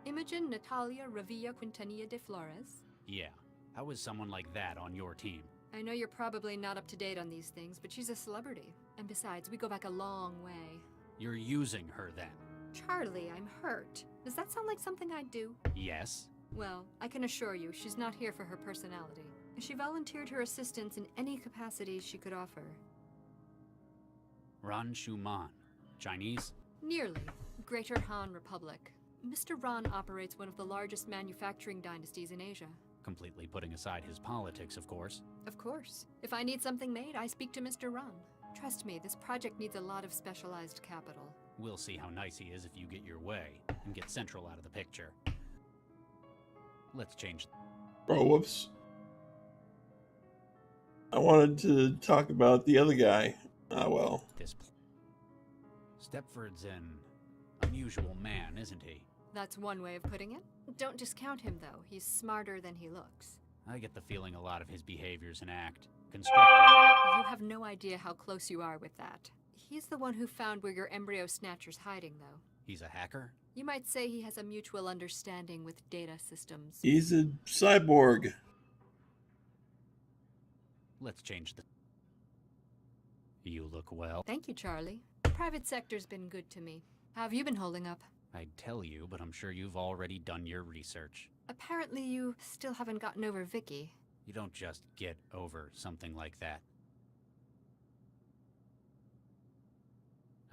Imogen Natalia Revilla Quintanilla de Flores. Yeah. How is someone like that on your team? I know you're probably not up to date on these things, but she's a celebrity. And besides, we go back a long way. You're using her then? Charlie, I'm hurt. Does that sound like something I'd do? Yes. Well, I can assure you, she's not here for her personality. She volunteered her assistance in any capacity she could offer. Ran Schumann. Chinese? Nearly. Greater Han Republic. Mr. Ran operates one of the largest manufacturing dynasties in Asia. Completely putting aside his politics, of course. Of course. If I need something made, I speak to Mr. Ran. Trust me, this project needs a lot of specialized capital. We'll see how nice he is if you get your way and get Central out of the picture. Let's change. Oh, whoops. I wanted to talk about the other guy. Ah, well. Stepford's an unusual man, isn't he? That's one way of putting it. Don't discount him, though. He's smarter than he looks. I get the feeling a lot of his behavior's an act. Constructed. You have no idea how close you are with that. He's the one who found where your embryo snatcher's hiding, though. He's a hacker? You might say he has a mutual understanding with data systems. He's a cyborg. Let's change the... You look well. Thank you, Charlie. The private sector's been good to me. How have you been holding up? I'd tell you, but I'm sure you've already done your research. Apparently you still haven't gotten over Vicky. You don't just get over something like that.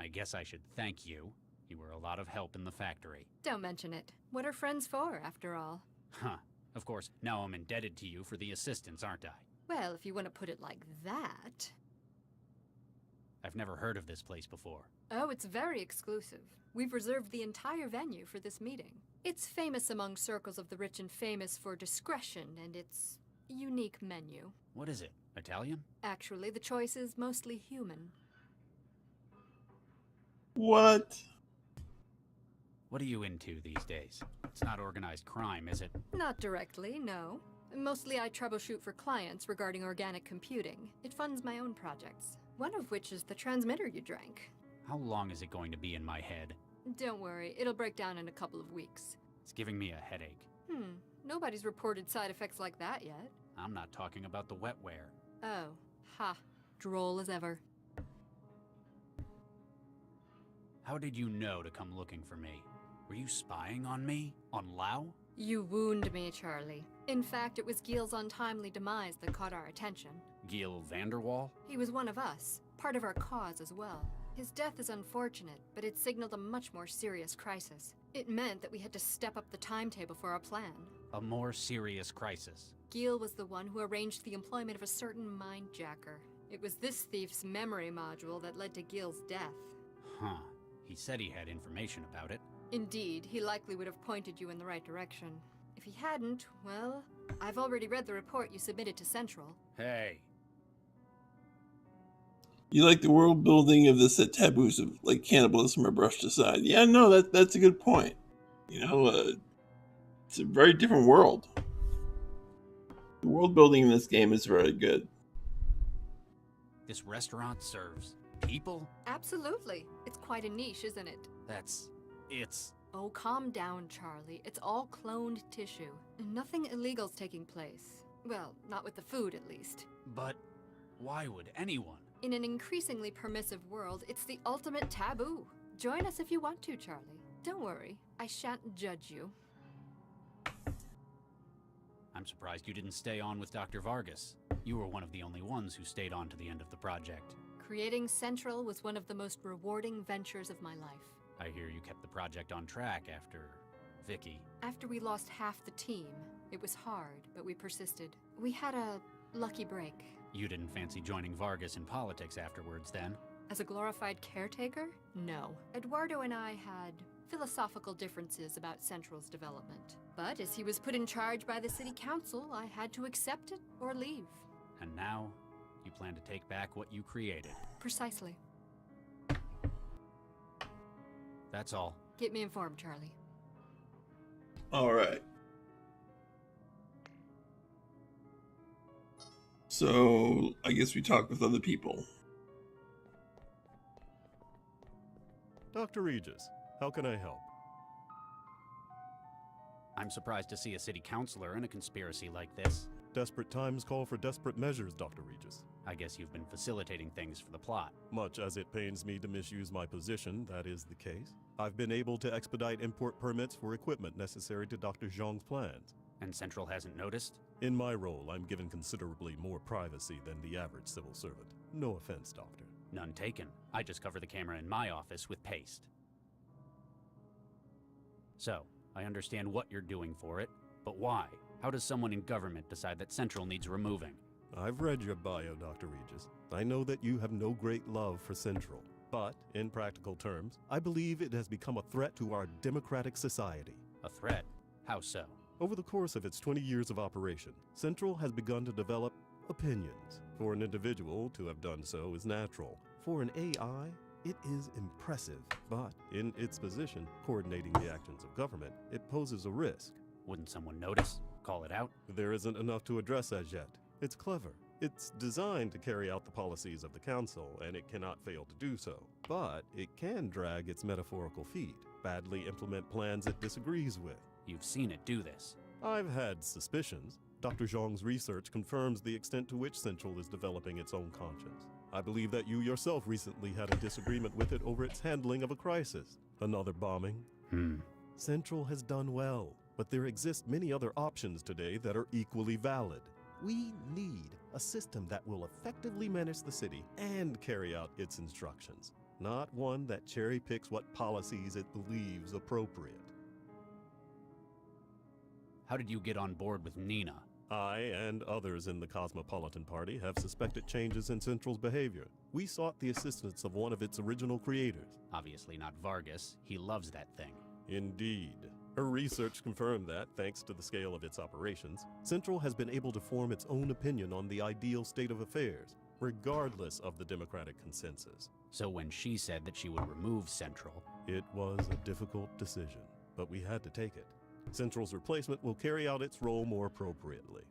I guess I should thank you. You were a lot of help in the factory. Don't mention it. What are friends for, after all? Huh. Of course, now I'm indebted to you for the assistance, aren't I? Well, if you want to put it like that... I've never heard of this place before. Oh, it's very exclusive. We've reserved the entire venue for this meeting. It's famous among circles of the rich and famous for discretion and its unique menu. What is it? Italian? Actually, the choice is mostly human. What? What are you into these days? It's not organized crime, is it? Not directly, no. Mostly I troubleshoot for clients regarding organic computing. It funds my own projects. One of which is the transmitter you drank. How long is it going to be in my head? Don't worry, it'll break down in a couple of weeks. It's giving me a headache. Nobody's reported side effects like that yet. I'm not talking about the wetware. Oh, ha. Droll as ever. How did you know to come looking for me? Were you spying on me? On Lau? You wound me, Charlie. In fact, it was Gil's untimely demise that caught our attention. Gil Vanderwall? He was one of us, part of our cause as well. His death is unfortunate, but it signaled a much more serious crisis. It meant that we had to step up the timetable for our plan. A more serious crisis. Gil was the one who arranged the employment of a certain mindjacker. It was this thief's memory module that led to Gil's death. Huh. He said he had information about it. Indeed, he likely would have pointed you in the right direction. If he hadn't, well, I've already read the report you submitted to Central. Hey. You like the world building of this that taboos of like cannibalism are brushed aside. Yeah, no, that's a good point. You know, it's a very different world. The world building in this game is very good. This restaurant serves people? Absolutely. It's quite a niche, isn't it? It's... Oh, calm down, Charlie. It's all cloned tissue. Nothing illegal's taking place. Well, not with the food, at least. But why would anyone? In an increasingly permissive world, it's the ultimate taboo. Join us if you want to, Charlie. Don't worry, I shan't judge you. I'm surprised you didn't stay on with Dr. Vargas. You were one of the only ones who stayed on to the end of the project. Creating Central was one of the most rewarding ventures of my life. I hear you kept the project on track after Vicky. After we lost half the team, it was hard, but we persisted. We had a lucky break. You didn't fancy joining Vargas in politics afterwards, then? As a glorified caretaker? No. Eduardo and I had philosophical differences about Central's development. But as he was put in charge by the city council, I had to accept it or leave. And now, you plan to take back what you created. Precisely. That's all. Keep me informed, Charlie. All right. So, I guess we talk with other people. Dr. Regis, how can I help? I'm surprised to see a city councilor in a conspiracy like this. Desperate times call for desperate measures, Dr. Regis. I guess you've been facilitating things for the plot. Much as it pains me to misuse my position, that is the case. I've been able to expedite import permits for equipment necessary to Dr. Zhang's plans. And Central hasn't noticed? In my role, I'm given considerably more privacy than the average civil servant. No offense, Doctor. None taken. I just cover the camera in my office with paste. So, I understand what you're doing for it, but why? How does someone in government decide that Central needs removing? I've read your bio, Dr. Regis. I know that you have no great love for Central. But, in practical terms, I believe it has become a threat to our democratic society. A threat? How so? Over the course of its 20 years of operation, Central has begun to develop opinions. For an individual to have done so is natural. For an AI, it is impressive. But, in its position, coordinating the actions of government, it poses a risk. Wouldn't someone notice? Call it out? There isn't enough to address as yet. It's clever. It's designed to carry out the policies of the Council, and it cannot fail to do so. But it can drag its metaphorical feet, badly implement plans it disagrees with. You've seen it do this. I've had suspicions. Dr. Zhang's research confirms the extent to which Central is developing its own conscience. I believe that you yourself recently had a disagreement with it over its handling of a crisis. Another bombing. Central has done well, but there exist many other options today that are equally valid. We need a system that will effectively manage the city and carry out its instructions, not one that cherry-picks what policies it believes appropriate. How did you get on board with Nina? I and others in the Cosmopolitan Party have suspected changes in Central's behavior. We sought the assistance of one of its original creators. Obviously not Vargas. He loves that thing. Indeed. Her research confirmed that, thanks to the scale of its operations, Central has been able to form its own opinion on the ideal state of affairs, regardless of the democratic consensus. So when she said that she would remove Central... It was a difficult decision, but we had to take it. Central's replacement will carry out its role more appropriately.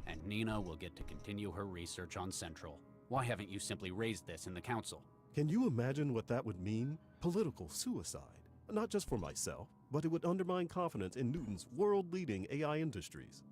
And Nina will get to continue her research on Central. Why haven't you simply raised this in the council? Can you imagine what that would mean? Political suicide. Not just for myself, but it would undermine confidence in Newton's world-leading AI industries.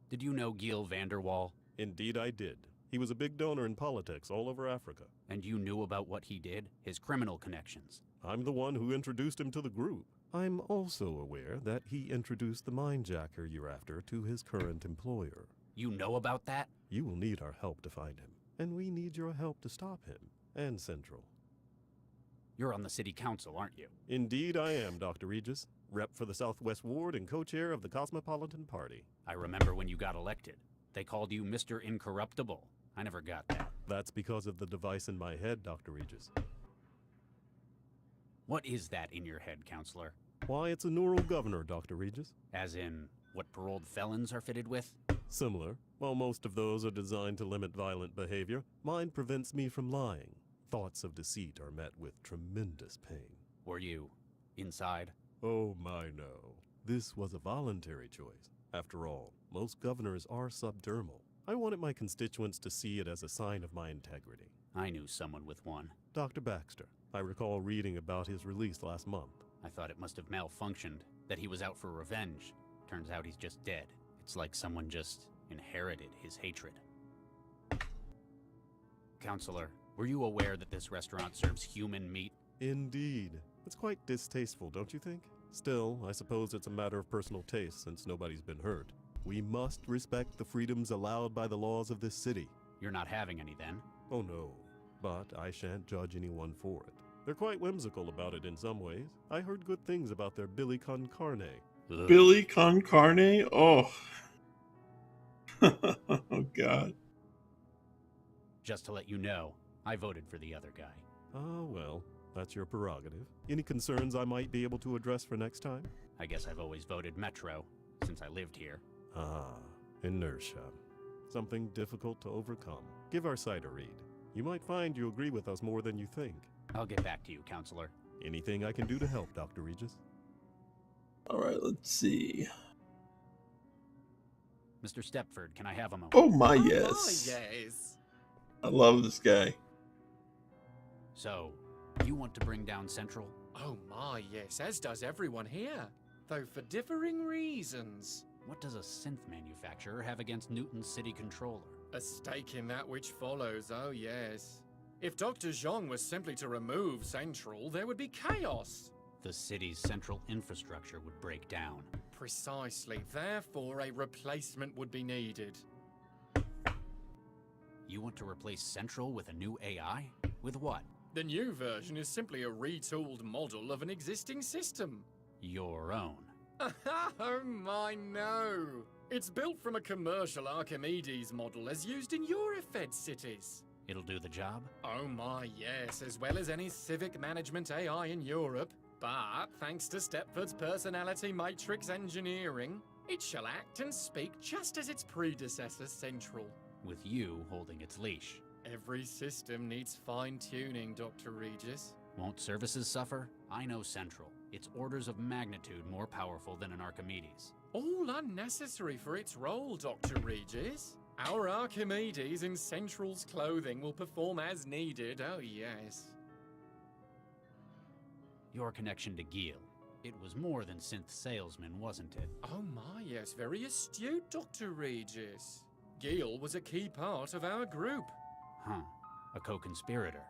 Did you know Gil Vanderwall? Indeed I did. He was a big donor in politics all over Africa. And you knew about what he did? His criminal connections? I'm the one who introduced him to the group. I'm also aware that he introduced the mindjacker you're after to his current employer. You know about that? You will need our help to find him, and we need your help to stop him, and Central. You're on the city council, aren't you? Indeed I am, Dr. Regis. Rep for the Southwest Ward and co-chair of the Cosmopolitan Party. I remember when you got elected. They called you Mr. Incorruptible. I never got that. That's because of the device in my head, Dr. Regis. What is that in your head, Counselor? Why, it's a neural governor, Dr. Regis. As in, what paroled felons are fitted with? Similar. While most of those are designed to limit violent behavior, mine prevents me from lying. Thoughts of deceit are met with tremendous pain. Were you inside? Oh my, no. This was a voluntary choice. After all, most governors are subdermal. I wanted my constituents to see it as a sign of my integrity. I knew someone with one. Dr. Baxter. I recall reading about his release last month. I thought it must have malfunctioned, that he was out for revenge. Turns out he's just dead. It's like someone just inherited his hatred. Counselor, were you aware that this restaurant serves human meat? Indeed. It's quite distasteful, don't you think? Still, I suppose it's a matter of personal taste since nobody's been hurt. We must respect the freedoms allowed by the laws of this city. You're not having any then? Oh no, but I shan't judge anyone for it. They're quite whimsical about it in some ways. I heard good things about their Billy con carne. Ugh. Billy con carne? Oh. Oh, God. Just to let you know, I voted for the other guy. Oh, well, that's your prerogative. Any concerns I might be able to address for next time? I guess I've always voted Metro, since I lived here. Ah, inertia. Something difficult to overcome. Give our site a read. You might find you agree with us more than you think. I'll get back to you, Counselor. Anything I can do to help, Dr. Regis? All right, let's see. Mr. Stepford, can I have a moment? Oh my, yes. Yes. I love this guy. So, you want to bring down Central? Oh my, yes, as does everyone here. Though for differing reasons. What does a synth manufacturer have against Newton's city controller? A stake in that which follows, oh yes. If Dr. Zhang was simply to remove Central, there would be chaos. The city's central infrastructure would break down. Precisely. Therefore, a replacement would be needed. You want to replace Central with a new AI? With what? The new version is simply a retooled model of an existing system. Your own. Oh my, no. It's built from a commercial Archimedes model as used in Eurofed cities. It'll do the job? Oh my, yes, as well as any civic management AI in Europe. But, thanks to Stepford's personality matrix engineering, it shall act and speak just as its predecessor Central. With you holding its leash. Every system needs fine-tuning, Dr. Regis. Won't services suffer? I know Central. It's orders of magnitude more powerful than an Archimedes. All unnecessary for its role, Dr. Regis. Our Archimedes in Central's clothing will perform as needed, oh yes. Your connection to Gil. It was more than synth salesman, wasn't it? Oh my, yes, very astute, Dr. Regis. Gil was a key part of our group. Huh. A co-conspirator.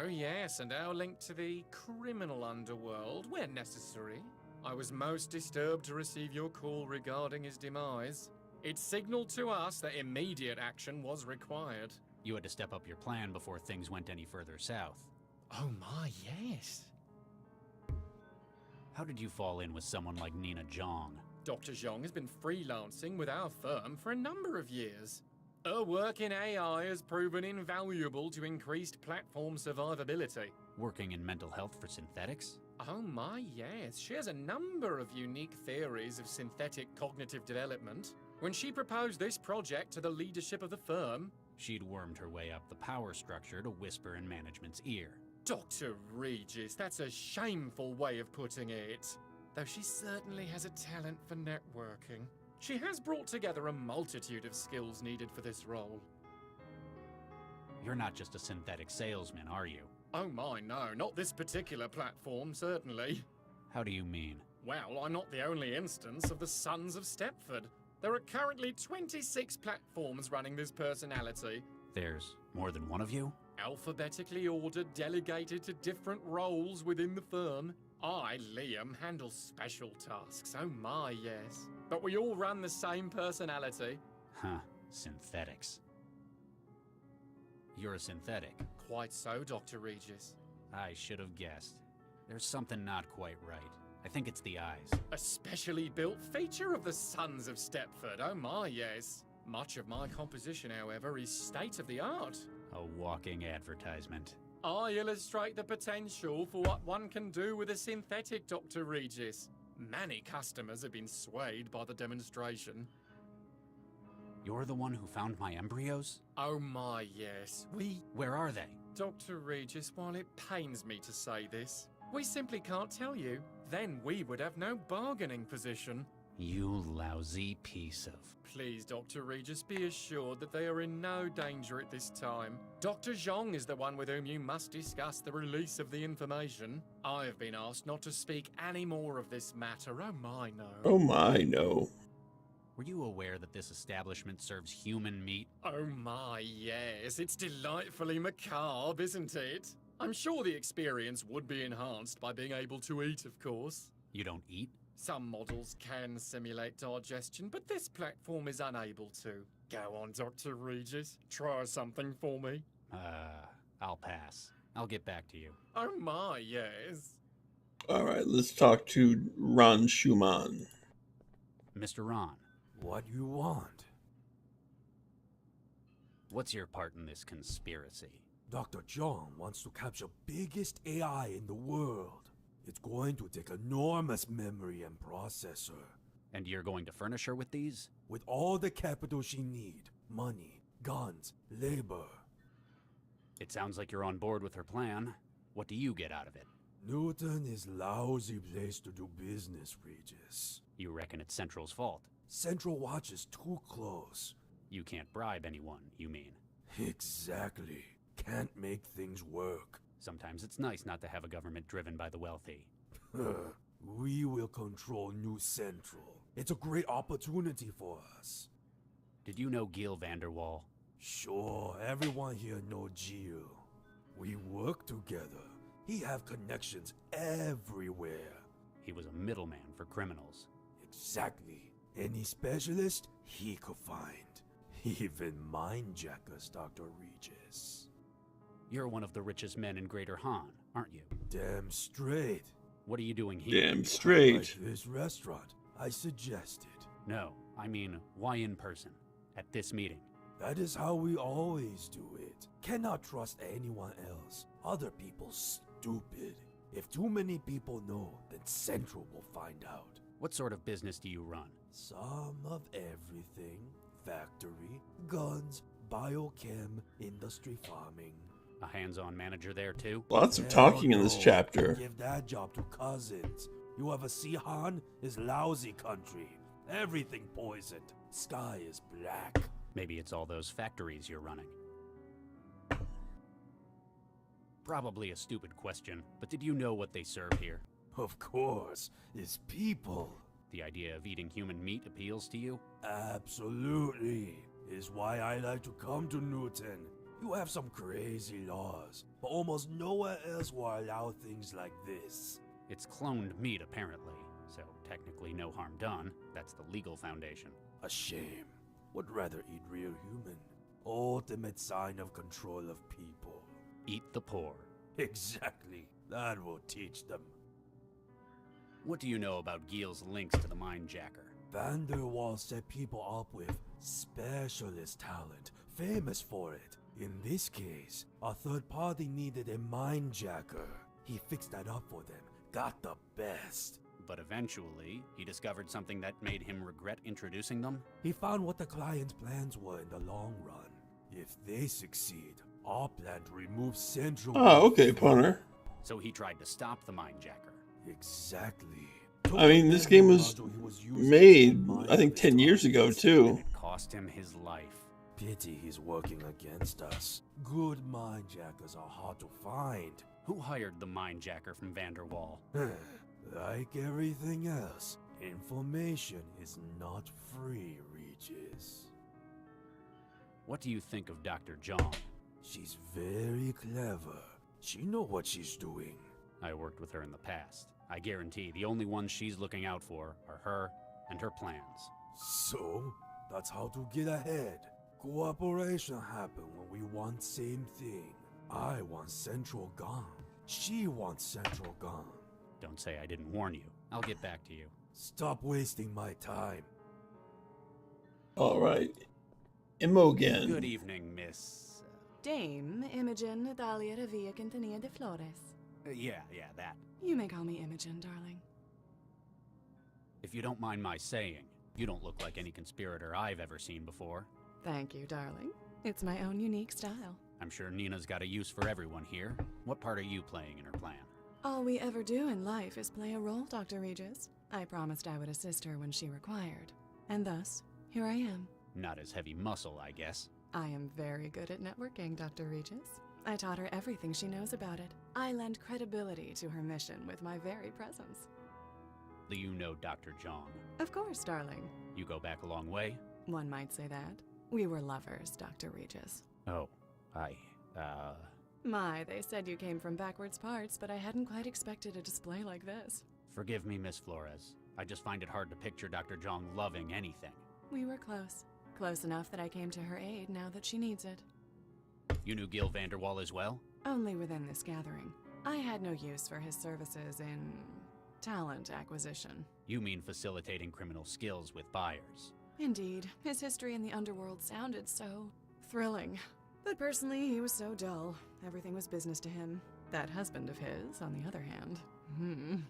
Oh yes, and our link to the criminal underworld, where necessary. I was most disturbed to receive your call regarding his demise. It signaled to us that immediate action was required. You had to step up your plan before things went any further south. Oh my, yes. How did you fall in with someone like Nina Zhang? Dr. Zhang has been freelancing with our firm for a number of years. Her work in AI has proven invaluable to increased platform survivability. Working in mental health for synthetics? Oh my, yes. She has a number of unique theories of synthetic cognitive development. When she proposed this project to the leadership of the firm, she'd wormed her way up the power structure to whisper in management's ear. Dr. Regis, that's a shameful way of putting it. Though she certainly has a talent for networking. She has brought together a multitude of skills needed for this role. You're not just a synthetic salesman, are you? Oh my, no, not this particular platform, certainly. How do you mean? Well, I'm not the only instance of the Sons of Stepford. There are currently 26 platforms running this personality. There's more than one of you? Alphabetically ordered, delegated to different roles within the firm. I, Liam, handle special tasks, oh my, yes. But we all run the same personality. Huh, synthetics. You're a synthetic. Quite so, Dr. Regis. I should have guessed. There's something not quite right. I think it's the eyes. A specially built feature of the Sons of Stepford, oh my, yes. Much of my composition, however, is state-of-the-art. A walking advertisement. I illustrate the potential for what one can do with a synthetic, Dr. Regis. Many customers have been swayed by the demonstration. You're the one who found my embryos? Oh my, yes. Where are they? Dr. Regis, while it pains me to say this, we simply can't tell you. Then we would have no bargaining position. You lousy piece of... Please, Dr. Regis, be assured that they are in no danger at this time. Dr. Zhang is the one with whom you must discuss the release of the information. I have been asked not to speak any more of this matter. Oh my, no. Oh my, no. Were you aware that this establishment serves human meat? Oh my, yes. It's delightfully macabre, isn't it? I'm sure the experience would be enhanced by being able to eat, of course. You don't eat? Some models can simulate digestion, but this platform is unable to. Go on, Dr. Regis. Try something for me. I'll pass. I'll get back to you. Oh my, yes. Alright, let's talk to Ron Schumann. Mr. Ron. What you want? What's your part in this conspiracy? Dr. John wants to capture biggest AI in the world. It's going to take enormous memory and processor. And you're going to furnish her with these? With all the capital she need. Money, guns, labor. It sounds like you're on board with her plan. What do you get out of it? Newton is lousy place to do business, Regis. You reckon it's Central's fault? Central watches too close. You can't bribe anyone, you mean? Exactly. Can't make things work. Sometimes it's nice not to have a government driven by the wealthy. We will control New Central. It's a great opportunity for us. Did you know Gil Vanderwall? Sure, everyone here know Gil. We work together. He have connections everywhere. He was a middleman for criminals. Exactly. Any specialist he could find. Even mindjackers, Dr. Regis. You're one of the richest men in Greater Han, aren't you? Damn straight. What are you doing here? Damn straight. Like this restaurant, I suggested. No, I mean, why in person? At this meeting? That is how we always do it. Cannot trust anyone else. Other people stupid. If too many people know, then Central will find out. What sort of business do you run? Some of everything. Factory, guns, biochem, industry farming. A hands-on manager there too? Lots of talking in this chapter. Give that job to cousins. You ever see Han? Is lousy country. Everything poisoned. Sky is black. Maybe it's all those factories you're running. Probably a stupid question, but did you know what they serve here? Of course. It's people. The idea of eating human meat appeals to you? Absolutely. Is why I like to come to Newton. You have some crazy laws, but almost nowhere else will allow things like this. It's cloned meat, apparently, so technically no harm done. That's the legal foundation. A shame. Would rather eat real human. Ultimate sign of control of people. Eat the poor. Exactly. That will teach them. What do you know about Gil's links to the Mindjacker? Vanderwall set people up with specialist talent, famous for it. In this case, a third party needed a mindjacker. He fixed that up for them, got the best. But eventually, he discovered something that made him regret introducing them? He found what the client's plans were in the long run. If they succeed, our plan to remove Central... Oh, okay, punter. So he tried to stop the mindjacker. Exactly. I mean, this game was made, I think, 10 years ago, too. It cost him his life. Pity he's working against us. Good mindjackers are hard to find. Who hired the mindjacker from Vanderwall? Like everything else, information is not free, Regis. What do you think of Dr. John? She's very clever. She knows what she's doing. I worked with her in the past. I guarantee the only ones she's looking out for are her and her plans. So, that's how to get ahead. Cooperation happen when we want same thing. I want Central gone. She wants Central gone. Don't say I didn't warn you. I'll get back to you. Stop wasting my time. All right. Imogen. Good evening, Miss... Dame Imogen Natalia Revilla Quintanilla de Flores. Yeah, that. You may call me Imogen, darling. If you don't mind my saying, you don't look like any conspirator I've ever seen before. Thank you, darling. It's my own unique style. I'm sure Nina's got a use for everyone here. What part are you playing in her plan? All we ever do in life is play a role, Dr. Regis. I promised I would assist her when she required. And thus, here I am. Not as heavy muscle, I guess. I am very good at networking, Dr. Regis. I taught her everything she knows about it. I lend credibility to her mission with my very presence. Do you know Dr. John? Of course, darling. You go back a long way? One might say that. We were lovers, Dr. Regis. Oh, My, they said you came from backwards parts, but I hadn't quite expected a display like this. Forgive me, Miss Flores. I just find it hard to picture Dr. John loving anything. We were close. Close enough that I came to her aid now that she needs it. You knew Gil Vanderwall as well? Only within this gathering. I had no use for his services in... talent acquisition. You mean facilitating criminal skills with buyers? Indeed. His history in the underworld sounded so... thrilling. But personally, he was so dull. Everything was business to him. That husband of his, on the other hand...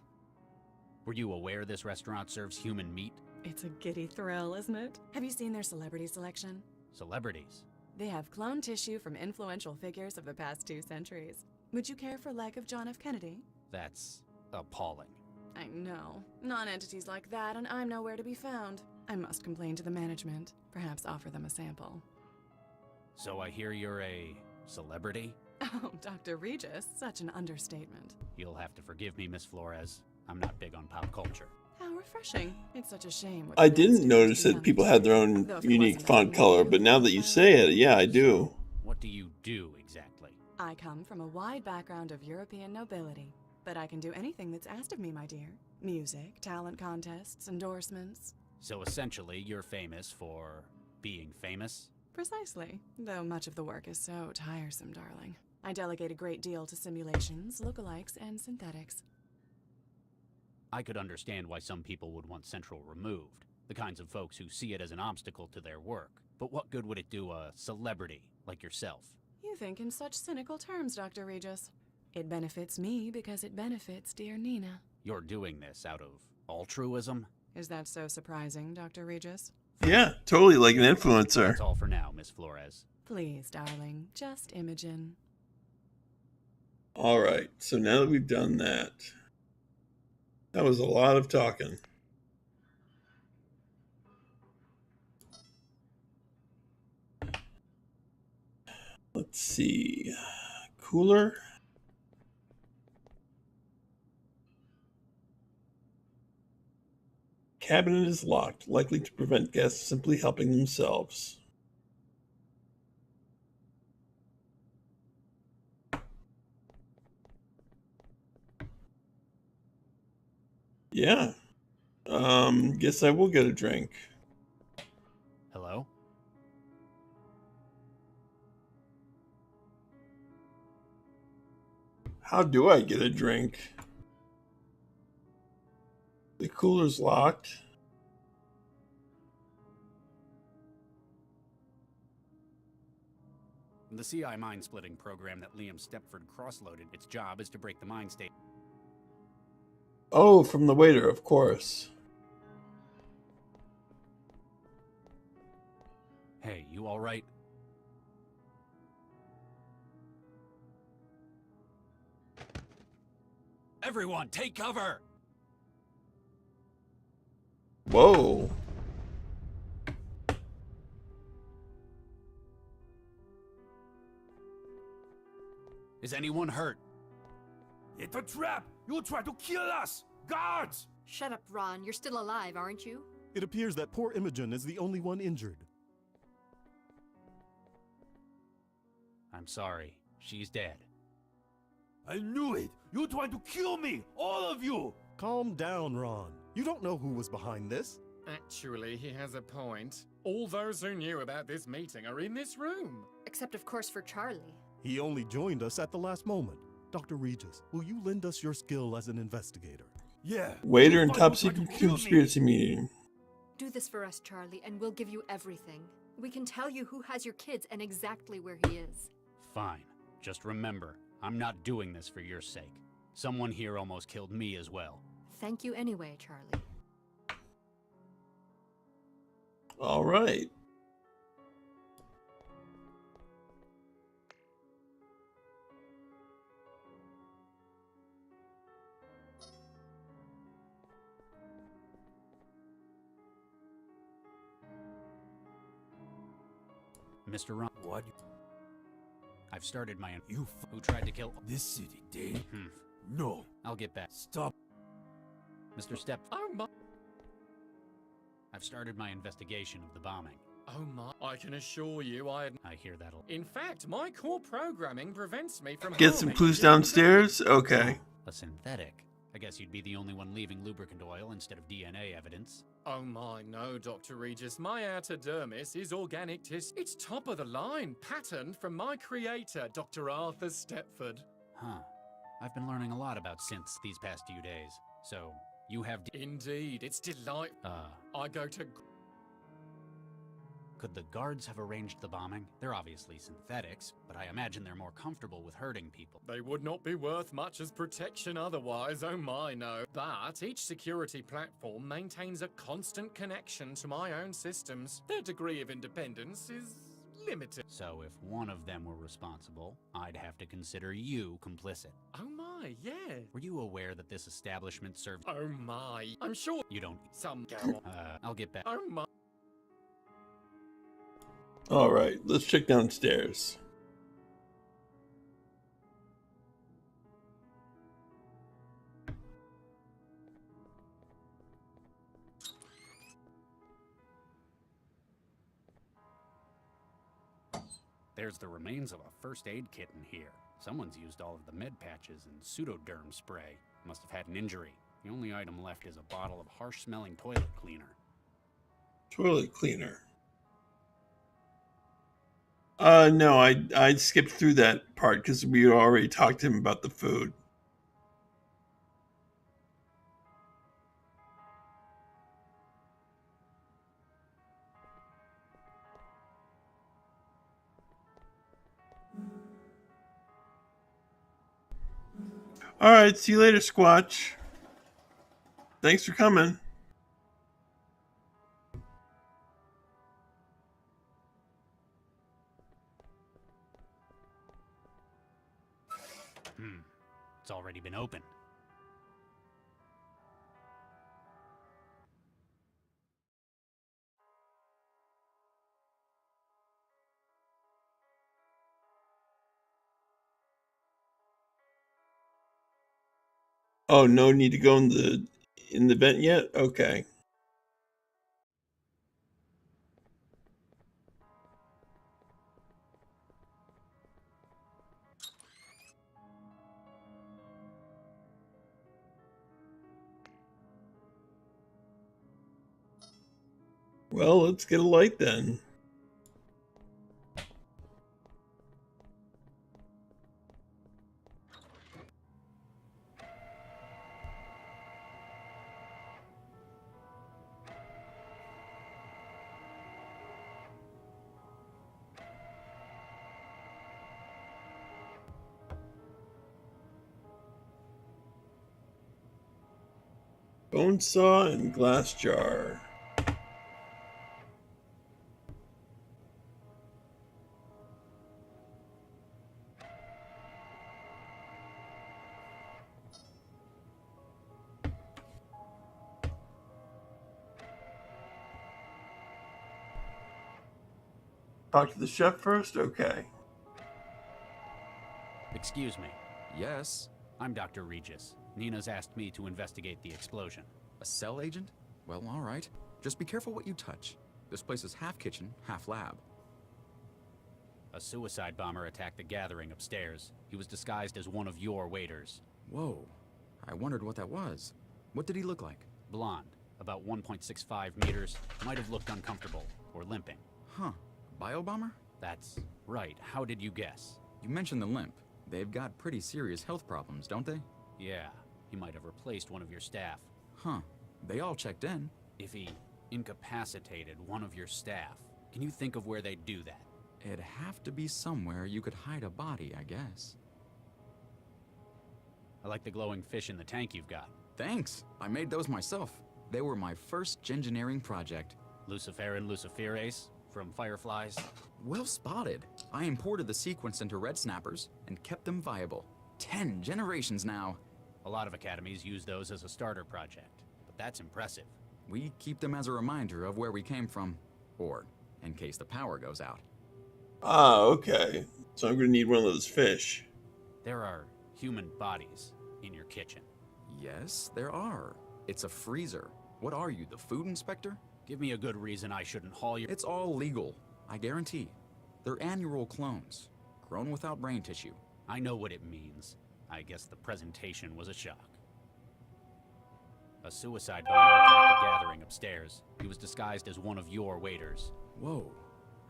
Were you aware this restaurant serves human meat? It's a giddy thrill, isn't it? Have you seen their celebrity selection? Celebrities? They have cloned tissue from influential figures of the past 2 centuries. Would you care for leg of John F. Kennedy? That's appalling. I know. Non-entities like that, and I'm nowhere to be found. I must complain to the management. Perhaps offer them a sample. So I hear you're a celebrity? Oh, Dr. Regis, such an understatement. You'll have to forgive me, Miss Flores. I'm not big on pop culture. How refreshing. It's such a shame. I didn't notice that people had their own unique font color, but now that you say it, yeah, I do. What do you do exactly? I come from a wide background of European nobility, but I can do anything that's asked of me, my dear. Music, talent contests, endorsements. So essentially, you're famous for being famous? Precisely, though much of the work is so tiresome, darling. I delegate a great deal to simulations, lookalikes, and synthetics. I could understand why some people would want Central removed, the kinds of folks who see it as an obstacle to their work. But what good would it do a celebrity like yourself? You think in such cynical terms, Dr. Regis. It benefits me because it benefits dear Nina. You're doing this out of altruism? Is that so surprising, Dr. Regis? Yeah, totally like an influencer. That's all for now, Miss Flores. Please, darling, just Imogen. All right, so now that we've done that, that was a lot of talking. Let's see. Cooler. Cabinet is locked, likely to prevent guests simply helping themselves. Yeah. Guess I will get a drink. Hello? How do I get a drink? The cooler's locked. The CI mind-splitting program that Liam Stepford cross-loaded, its job is to break the mind state. Oh, from the waiter, of course. Hey, you all right? Everyone, take cover! Whoa. Is anyone hurt? It's a trap! You try to kill us! Guards! Shut up, Ron. You're still alive, aren't you? It appears that poor Imogen is the only one injured. I'm sorry. She's dead. I knew it! You tried to kill me! All of you! Calm down, Ron. You don't know who was behind this. Actually, he has a point. All those who knew about this meeting are in this room. Except, of course, for Charlie. He only joined us at the last moment. Dr. Regis, will you lend us your skill as an investigator? Yeah. Waiter and top secret conspiracy meeting. Do this for us, Charlie, and we'll give you everything. We can tell you who has your kids and exactly where he is. Fine. Just remember, I'm not doing this for your sake. Someone here almost killed me as well. Thank you anyway, Charlie. All right. Mr. Ron. What? I've started my... You who tried to kill... This city, Dave? Hmm. No. I'll get back. Stop. Mr. Step... Oh my... I've started my investigation of the bombing. Oh my... I can assure you I hear that a lot. In fact, my core programming prevents me from... Get some clues downstairs? Okay. A synthetic. I guess you'd be the only one leaving lubricant oil instead of DNA evidence. Oh my, no, Dr. Regis. My outer dermis is organic tissue. It's top of the line, patterned from my creator, Dr. Arthur Stepford. Huh. I've been learning a lot about synths these past few days. So, you have... Indeed, it's delightful. I go to... Could the guards have arranged the bombing? They're obviously synthetics, but I imagine they're more comfortable with hurting people. They would not be worth much as protection otherwise, oh my no. But each security platform maintains a constant connection to my own systems. Their degree of independence is limited. So if one of them were responsible, I'd have to consider you complicit. Oh my, yeah. Were you aware that this establishment serves... Oh my, I'm sure... You don't... Some gal... I'll get back. Oh my... All right, let's check downstairs. There's the remains of a first aid kit in here. Someone's used all of the med patches and pseudoderm spray. Must have had an injury. The only item left is a bottle of harsh-smelling toilet cleaner. Toilet cleaner. No, I skipped through that part because we already talked to him about the food. All right, see you later, Squatch. Thanks for coming. It's already been opened. Oh, no need to go in the vent yet? Okay. Well, let's get a light then. Bone saw and glass jar. Talk to the chef first? Okay. Excuse me. Yes? I'm Dr. Regis. Nina's asked me to investigate the explosion. A cell agent? Well, alright. Just be careful what you touch. This place is half kitchen, half lab. A suicide bomber attacked the gathering upstairs. He was disguised as one of your waiters. Whoa. I wondered what that was. What did he look like? Blonde, about 1.65 meters, might have looked uncomfortable or limping. Huh. Biobomber? That's right. How did you guess? You mentioned the limp. They've got pretty serious health problems, don't they? Yeah, he might have replaced one of your staff. Huh. They all checked in. If he incapacitated one of your staff, can you think of where they'd do that? It'd have to be somewhere you could hide a body, I guess. I like the glowing fish in the tank you've got. Thanks. I made those myself. They were my first engineering project. Luciferin luciferase? From fireflies? Well spotted. I imported the sequence into red snappers and kept them viable. 10 generations now. A lot of academies use those as a starter project, but that's impressive. We keep them as a reminder of where we came from, or in case the power goes out. Ah, okay. So I'm gonna need one of those fish. There are human bodies in your kitchen. Yes, there are. It's a freezer. What are you, the food inspector? Give me a good reason I shouldn't haul your... It's all legal, I guarantee. They're annual clones, grown without brain tissue. I know what it means. I guess the presentation was a shock. A suicide bomber attacked the gathering upstairs. He was disguised as one of your waiters. Whoa.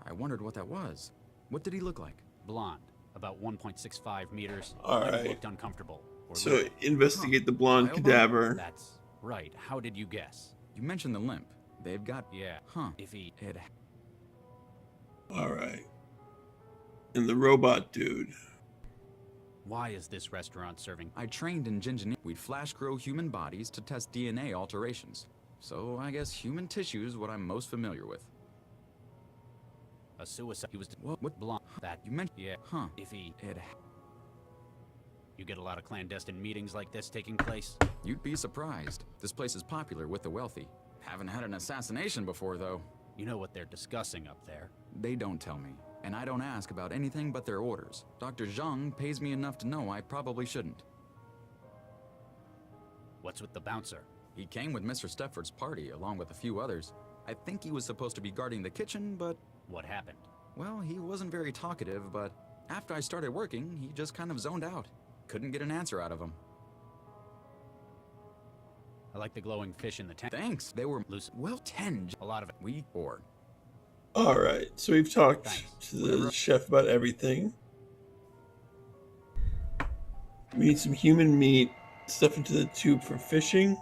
I wondered what that was. What did he look like? Blonde, about 1.65 meters. All Might have right. looked uncomfortable. So investigate the blonde cadaver. That's right. How did you guess? You mentioned the limp. They've got... Yeah. Huh. If he... All right. And the robot dude. Why is this restaurant serving... I trained in engineering. We'd flash grow human bodies to test DNA alterations. So I guess human tissue is what I'm most familiar with. A suicide... He was... What blonde... That... You mentioned... Yeah. Huh. If he... You get a lot of clandestine meetings like this taking place? You'd be surprised. This place is popular with the wealthy. Haven't had an assassination before, though. You know what they're discussing up there. They don't tell me. And I don't ask about anything but their orders. Dr. Zhang pays me enough to know I probably shouldn't. What's with the bouncer? He came with Mr. Stepford's party, along with a few others. I think he was supposed to be guarding the kitchen, but... What happened? Well, he wasn't very talkative, but after I started working, he just kind of zoned out. Couldn't get an answer out of him. I like the glowing fish in the tank. Thanks. They were loose. Well, 10. A lot of it. We or. All right. So we've talked to the chef about everything. We need some human meat. Stuff into the tube for fishing.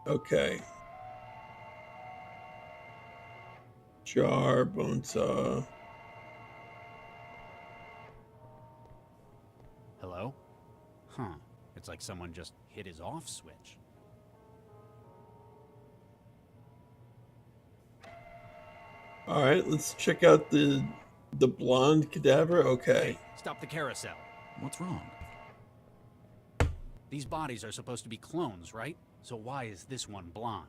Okay. Jar, bone saw. Hello? Huh. It's like someone just hit his off switch. All right, let's check out the blonde cadaver. Okay. Stop the carousel. What's wrong? These bodies are supposed to be clones, right? So why is this one blonde?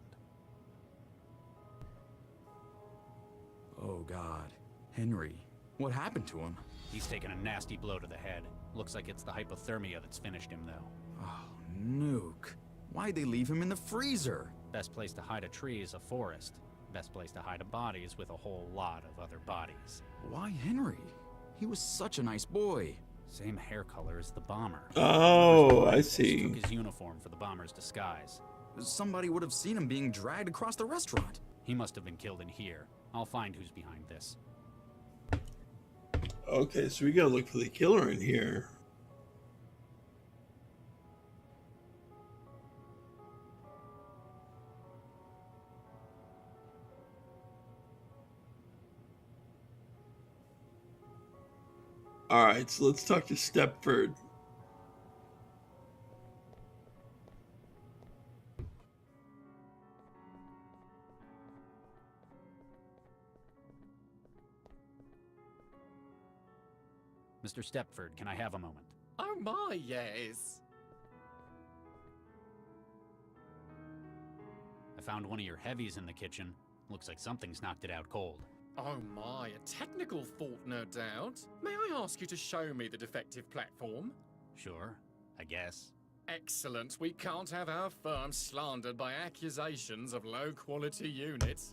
Oh, God. Henry. What happened to him? He's taken a nasty blow to the head. Looks like it's the hypothermia that's finished him, though. Oh, Nuke. Why'd they leave him in the freezer? Best place to hide a tree is a forest. Best place to hide a body is with a whole lot of other bodies. Why Henry? He was such a nice boy. Same hair color as the bomber. Oh, I see. Took his uniform for the bomber's disguise. Somebody would have seen him being dragged across the restaurant. He must have been killed in here. I'll find who's behind this. Okay, so we gotta look for the killer in here. All right, so let's talk to Stepford. Mr. Stepford, can I have a moment? Oh my, yes. I found one of your heavies in the kitchen. Looks like something's knocked it out cold. Oh my, a technical fault, no doubt. May I ask you to show me the defective platform? Sure, I guess. Excellent. We can't have our firm slandered by accusations of low-quality units.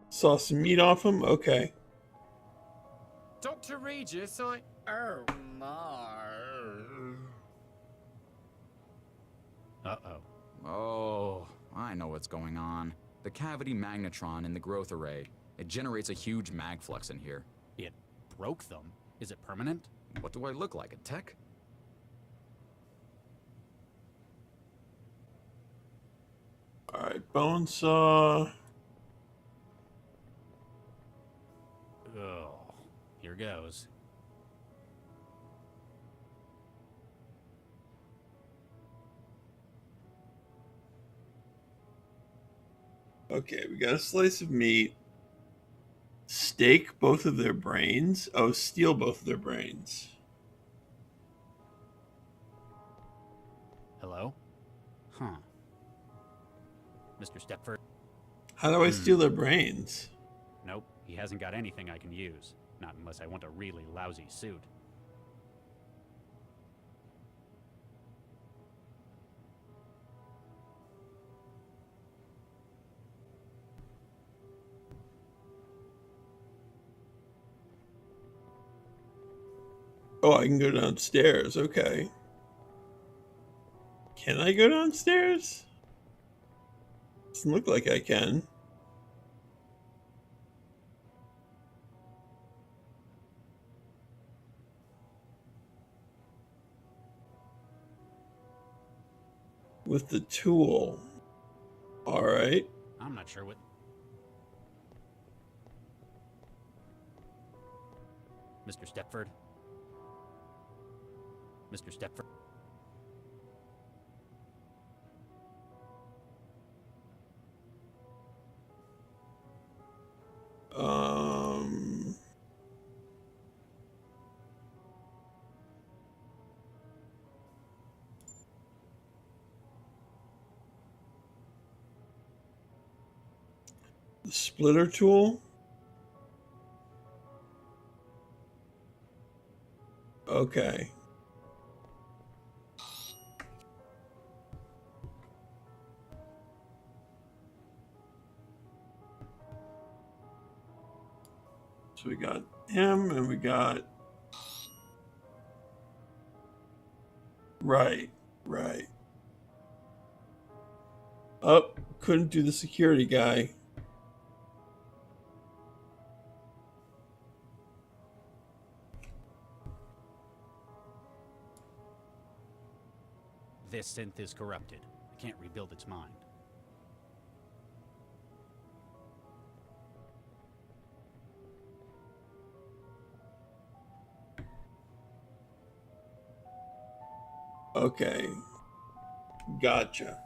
Saw some meat off him? Okay. Dr. Regis, Oh my. Uh-oh. Oh, I know what's going on. The cavity magnetron in the growth array. It generates a huge mag flux in here. It broke them? Is it permanent? What do I look like, a tech? Alright, bone saw. Oh, here goes. Okay, we got a slice of meat. Steak both of their brains. Oh, steal both of their brains. Hello? Huh. Mr. Stepford? How do I steal their brains? Nope, he hasn't got anything I can use. Not unless I want a really lousy suit. Oh, I can go downstairs. Okay. Can I go downstairs? Doesn't look like I can. With the tool. Alright. I'm not sure what... Mr. Stepford? Mr. Stepford? The splitter tool? Okay. So we got him and we got... Right. Oh, couldn't do the security guy. This synth is corrupted. I can't rebuild its mind. Okay. Gotcha.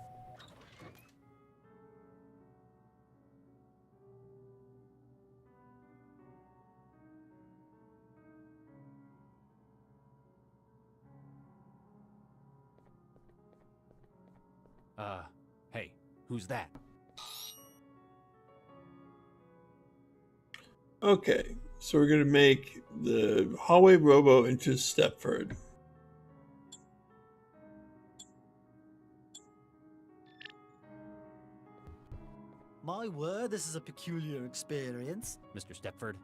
Hey, who's that? Okay, so we're gonna make the hallway robo into Stepford. My word, this is a peculiar experience. Mr. Stepford?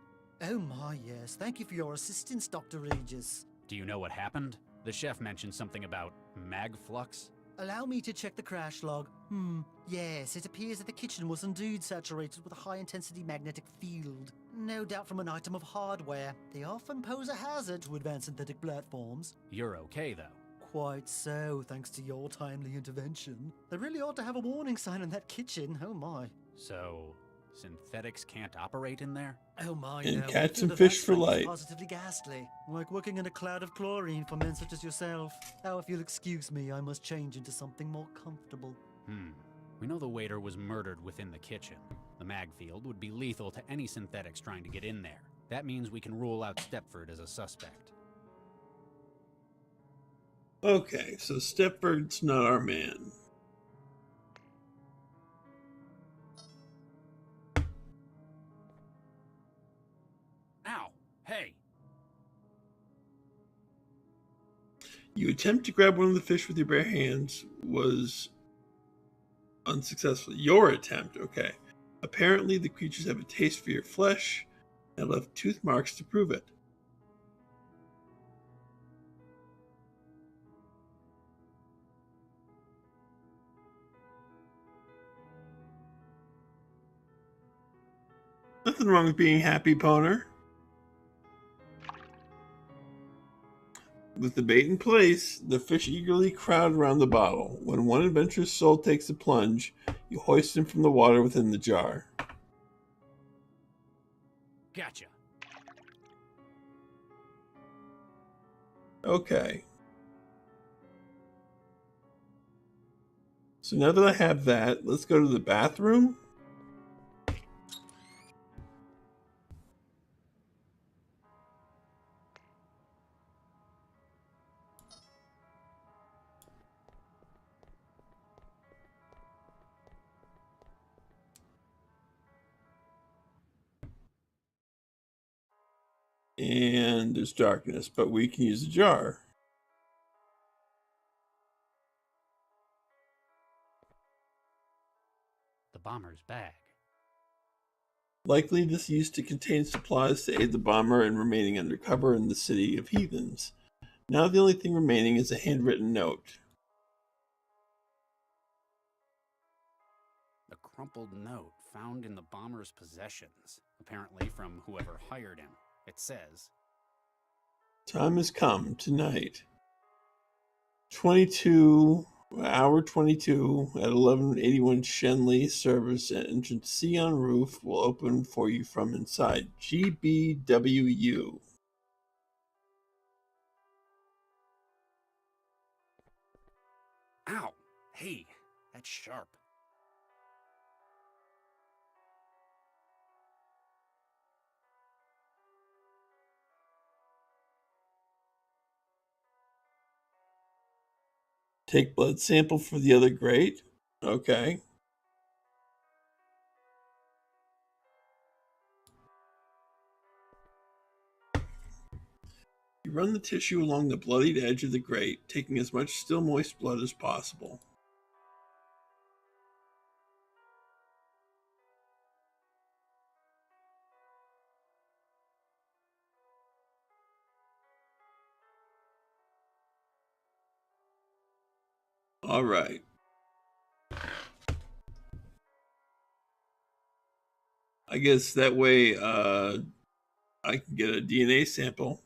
Oh my, yes. Thank you for your assistance, Dr. Regis. Do you know what happened? The chef mentioned something about mag flux. Allow me to check the crash log. Yes, it appears that the kitchen was indeed saturated with a high-intensity magnetic field. No doubt from an item of hardware. They often pose a hazard to advanced synthetic platforms. You're okay, though. Quite so, thanks to your timely intervention. They really ought to have a warning sign in that kitchen, oh my. So, synthetics can't operate in there? Oh my, And no. cats The and fish for vaccine is life. Positively ghastly. Like working in a cloud of chlorine for men such as yourself. Now, if you'll excuse me, I must change into something more comfortable. We know the waiter was murdered within the kitchen. The mag field would be lethal to any synthetics trying to get in there. That means we can rule out Stepford as a suspect. Okay, so Stepford's not our man. Ow! Hey! You attempt to grab one of the fish with your bare hands was unsuccessful. Your attempt, okay. Apparently, the creatures have a taste for your flesh and left tooth marks to prove it. Nothing wrong with being happy, Poner. With the bait in place, the fish eagerly crowd around the bottle. When one adventurous soul takes a plunge, you hoist him from the water within the jar. Gotcha. Okay. So now that I have that, let's go to the bathroom. And there's darkness, but we can use a jar. The bomber's bag. Likely this used to contain supplies to aid the bomber in remaining undercover in the city of heathens. Now the only thing remaining is a handwritten note. The crumpled note found in the bomber's possessions, apparently from whoever hired him. It says, Time has come tonight. 22 at 1181 Shenley. Service at entrance C on roof will open for you from inside. GBWU. Ow! Hey, that's sharp. Take blood sample for the other grate. Okay. You run the tissue along the bloodied edge of the grate, taking as much still moist blood as possible. All right. I guess that way I can get a DNA sample.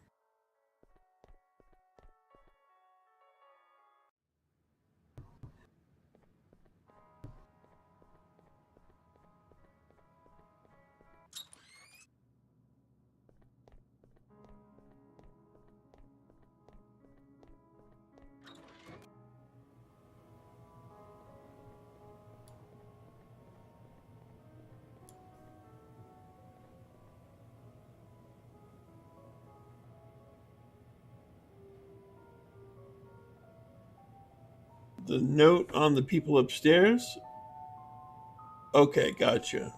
The note on the people upstairs? Okay, gotcha.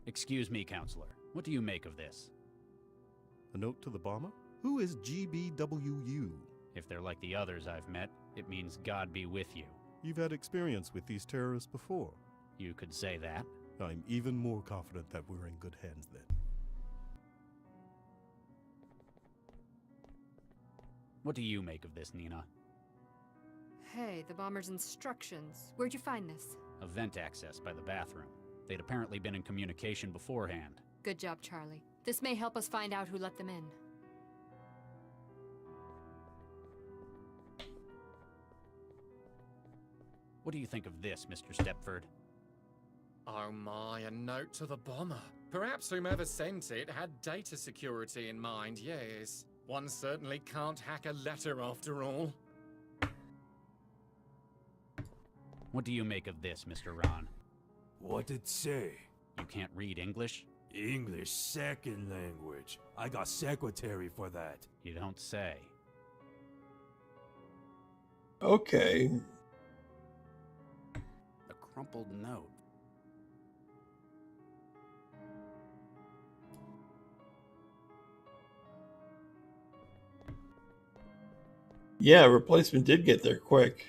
Excuse me, counselor. What do you make of this? A note to the bomber? Who is GBWU? If they're like the others I've met, it means God be with you. You've had experience with these terrorists before. You could say that. I'm even more confident that we're in good hands then. What do you make of this, Nina? Hey, the bomber's instructions. Where'd you find this? A vent access by the bathroom. They'd apparently been in communication beforehand. Good job, Charlie. This may help us find out who let them in. What do you think of this, Mr. Stepford? Oh my, a note to the bomber. Perhaps whomever sent it had data security in mind, yes. One certainly can't hack a letter after all. What do you make of this, Mr. Ron? What it say? You can't read English? English second language. I got secretary for that. You don't say. Okay. A crumpled note. Yeah, replacement did get there quick.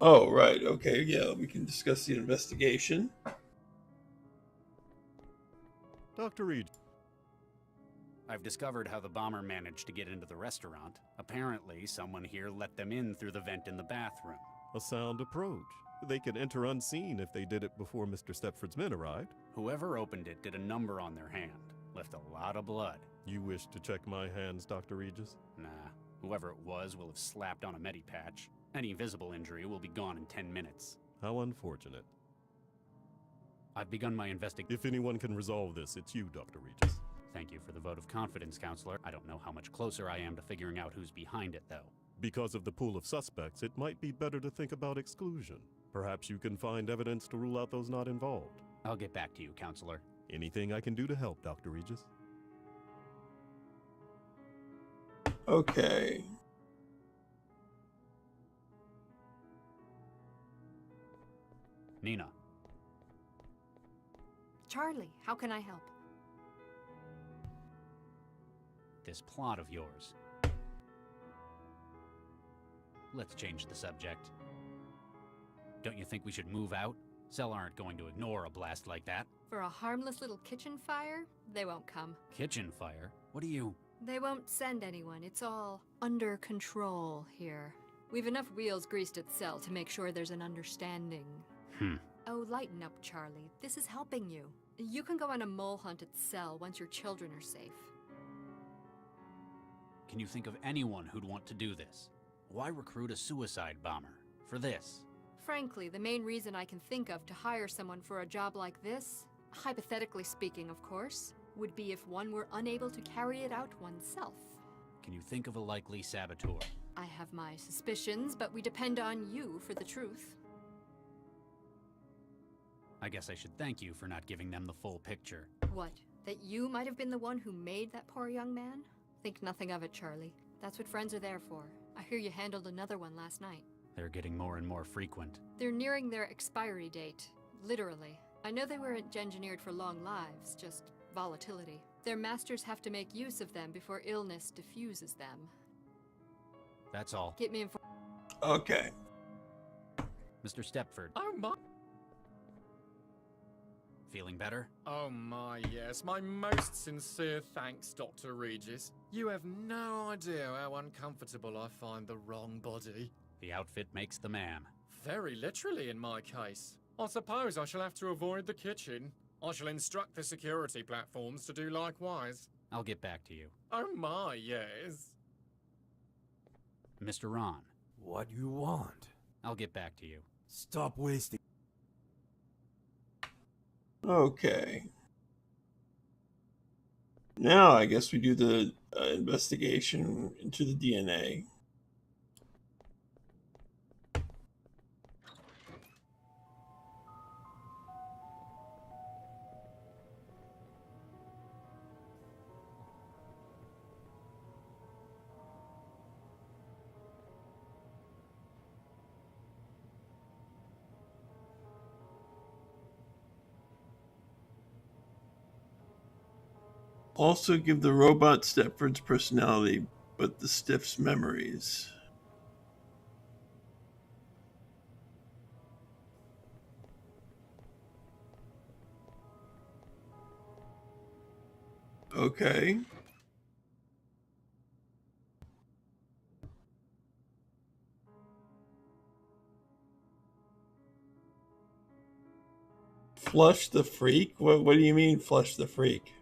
Oh, right. Okay, yeah, we can discuss the investigation. Dr. Reed. I've discovered how the bomber managed to get into the restaurant. Apparently, someone here let them in through the vent in the bathroom. A sound approach. They could enter unseen if they did it before Mr. Stepford's men arrived. Whoever opened it did a number on their hand. Left a lot of blood. You wish to check my hands, Dr. Regis? Nah. Whoever it was will have slapped on a medipatch. Any visible injury will be gone in 10 minutes. How unfortunate. I've begun my investigation. If anyone can resolve this, it's you, Dr. Regis. Thank you for the vote of confidence, Counselor. I don't know how much closer I am to figuring out who's behind it, though. Because of the pool of suspects, it might be better to think about exclusion. Perhaps you can find evidence to rule out those not involved. I'll get back to you, Counselor. Anything I can do to help, Dr. Regis? Okay. Nina. Charlie, how can I help? This plot of yours. Let's change the subject. Don't you think we should move out? Cell aren't going to ignore a blast like that. For a harmless little kitchen fire? They won't come. Kitchen fire? What do you... They won't send anyone. It's all under control here. We've enough wheels greased at Cell to make sure there's an understanding. Oh, lighten up, Charlie. This is helping you. You can go on a mole hunt at Cell once your children are safe. Can you think of anyone who'd want to do this? Why recruit a suicide bomber for this? Frankly, the main reason I can think of to hire someone for a job like this, hypothetically speaking, of course, would be if one were unable to carry it out oneself. Can you think of a likely saboteur? I have my suspicions, but we depend on you for the truth. I guess I should thank you for not giving them the full picture. What? That you might have been the one who made that poor young man? Think nothing of it, Charlie. That's what friends are there for. I hear you handled another one last night. They're getting more and more frequent. They're nearing their expiry date. Literally. I know they weren't engineered for long lives, just volatility. Their masters have to make use of them before illness diffuses them. That's all. Get me informed. Okay. Mr. Stepford. Oh my... Feeling better? Oh my, yes. My most sincere thanks, Dr. Regis. You have no idea how uncomfortable I find the wrong body. The outfit makes the man. Very literally in my case. I suppose I shall have to avoid the kitchen. I shall instruct the security platforms to do likewise. I'll get back to you. Oh my, yes. Mr. Ron. What you want? I'll get back to you. Stop wasting. Okay. Now I guess we do the investigation into the DNA. Also give the robot Stepford's personality, but the Stiff's memories. Okay. Flush the freak? What do you mean, flush the freak?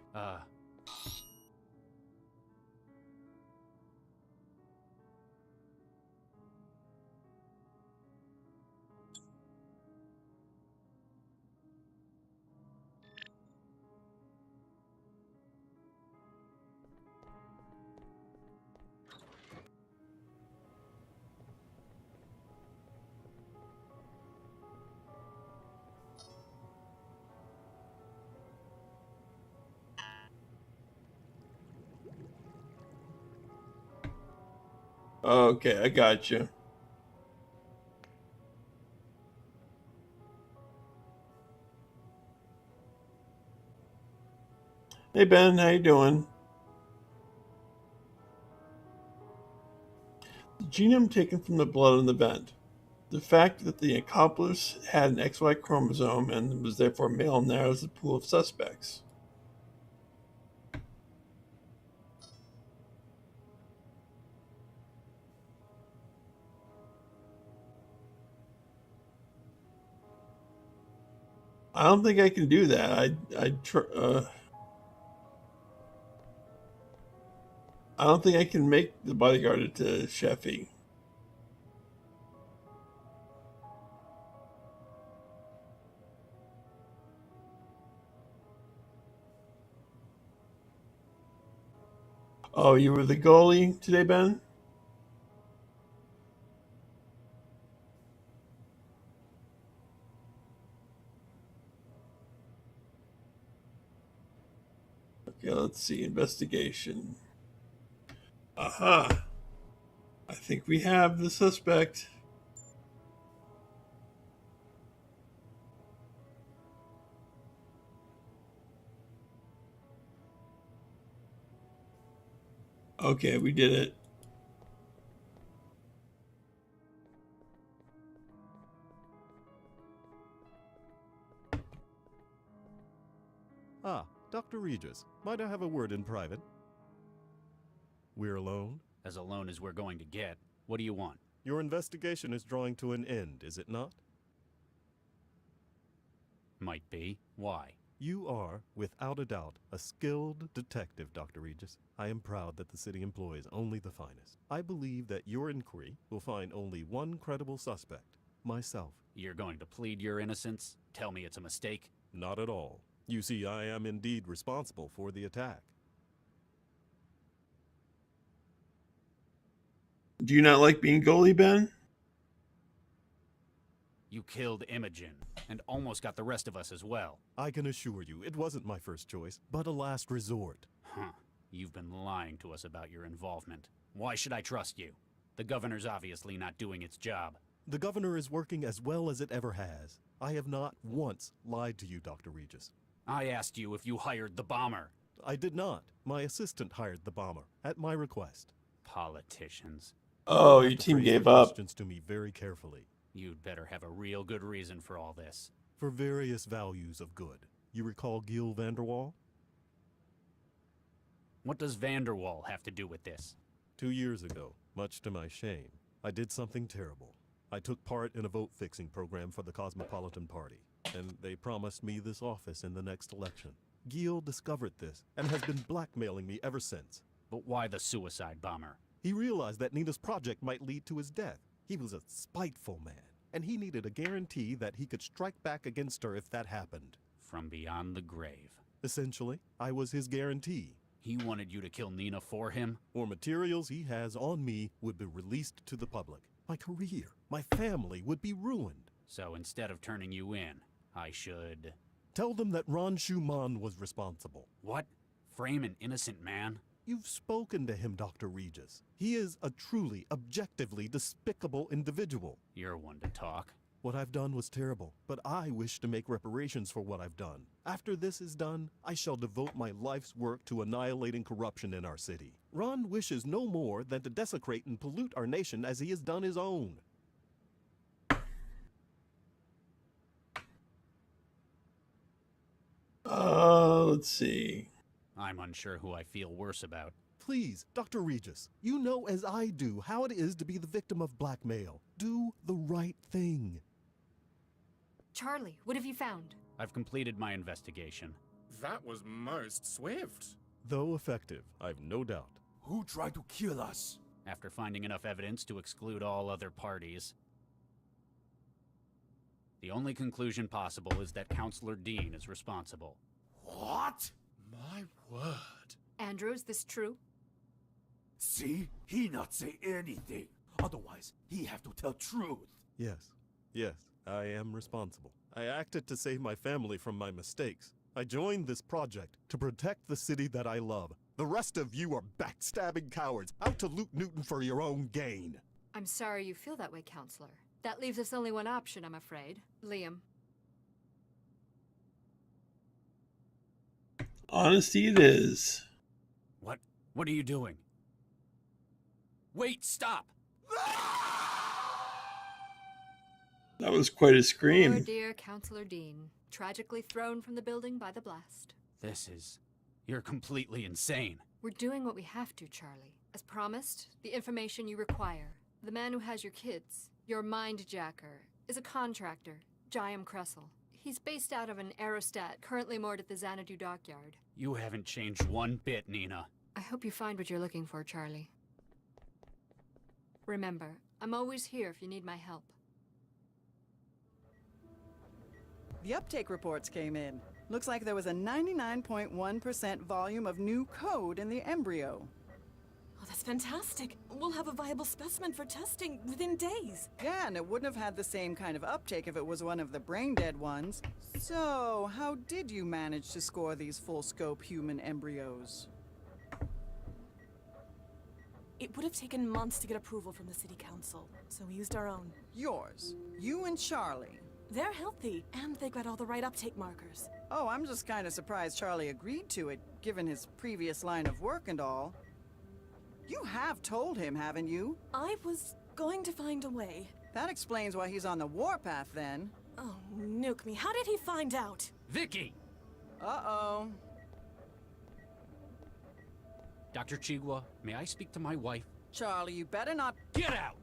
Okay, I got you. Hey Ben, how you doing? The genome taken from the blood in the vent. The fact that the accomplice had an XY chromosome and was therefore male narrows the pool of suspects. I don't think I can do that. I don't think I can make the bodyguard into Sheffy. Oh, you were the goalie today, Ben? Okay, let's see. Investigation. Aha! I think we have the suspect. Okay, we did it. Ah, Dr. Regis, might I have a word in private? We're alone? As alone as we're going to get. What do you want? Your investigation is drawing to an end, is it not? Might be. Why? You are, without a doubt, a skilled detective, Dr. Regis. I am proud that the city employs only the finest. I believe that your inquiry will find only one credible suspect, myself. You're going to plead your innocence? Tell me it's a mistake? Not at all. You see, I am indeed responsible for the attack. Do you not like being goalie, Ben? You killed Imogen, and almost got the rest of us as well. I can assure you, it wasn't my first choice, but a last resort. Huh. You've been lying to us about your involvement. Why should I trust you? The governor's obviously not doing its job. The governor is working as well as it ever has. I have not once lied to you, Dr. Regis. I asked you if you hired the bomber. I did not. My assistant hired the bomber, at my request. Politicians. Oh, your team gave up. Questions to me very carefully. You'd better have a real good reason for all this. For various values of good. You recall Gil Vanderwall? What does Vanderwall have to do with this? 2 years ago, much to my shame, I did something terrible. I took part in a vote-fixing program for the Cosmopolitan Party, and they promised me this office in the next election. Gil discovered this and has been blackmailing me ever since. But why the suicide bomber? He realized that Nina's project might lead to his death. He was a spiteful man, and he needed a guarantee that he could strike back against her if that happened. From beyond the grave. Essentially, I was his guarantee. He wanted you to kill Nina for him? Or materials he has on me would be released to the public. My career, my family would be ruined. So instead of turning you in, I should... Tell them that Ron Schumann was responsible. What? Frame an innocent man? You've spoken to him, Dr. Regis. He is a truly, objectively despicable individual. You're one to talk. What I've done was terrible, but I wish to make reparations for what I've done. After this is done, I shall devote my life's work to annihilating corruption in our city. Ron wishes no more than to desecrate and pollute our nation as he has done his own. Let's see. I'm unsure who I feel worse about. Please, Dr. Regis, you know as I do how it is to be the victim of blackmail. Do the right thing. Charlie, what have you found? I've completed my investigation. That was most swift. Though effective, I've no doubt. Who tried to kill us? After finding enough evidence to exclude all other parties, the only conclusion possible is that Counselor Dean is responsible. What? My word. Andrew, is this true? See? He not say anything. Otherwise, he have to tell truth. Yes, I am responsible. I acted to save my family from my mistakes. I joined this project to protect the city that I love. The rest of you are backstabbing cowards, out to loot Newton for your own gain. I'm sorry you feel that way, Counselor. That leaves us only one option, I'm afraid. Liam. Honesty it is. What? What are you doing? Wait, stop! That was quite a scream. Poor dear Counselor Dean, tragically thrown from the building by the blast. You're completely insane. We're doing what we have to, Charlie. As promised, the information you require. The man who has your kids, your mind-jacker, is a contractor, Jayam Kressel. He's based out of an aerostat currently moored at the Xanadu dockyard. You haven't changed one bit, Nina. I hope you find what you're looking for, Charlie. Remember, I'm always here if you need my help. The uptake reports came in. Looks like there was a 99.1% volume of new code in the embryo. Oh, that's fantastic. We'll have a viable specimen for testing within days. Yeah, and it wouldn't have had the same kind of uptake if it was one of the brain-dead ones. So, how did you manage to score these full-scope human embryos? It would have taken months to get approval from the city council, so we used our own. Yours. You and Charlie. They're healthy, and they got all the right uptake markers. Oh, I'm just kind of surprised Charlie agreed to it, given his previous line of work and all. You have told him, haven't you? I was going to find a way. That explains why he's on the warpath, then. Oh, nuke me. How did he find out? Vicky! Uh-oh. Dr. Chigwa, may I speak to my wife? Charlie, you better not— Get out!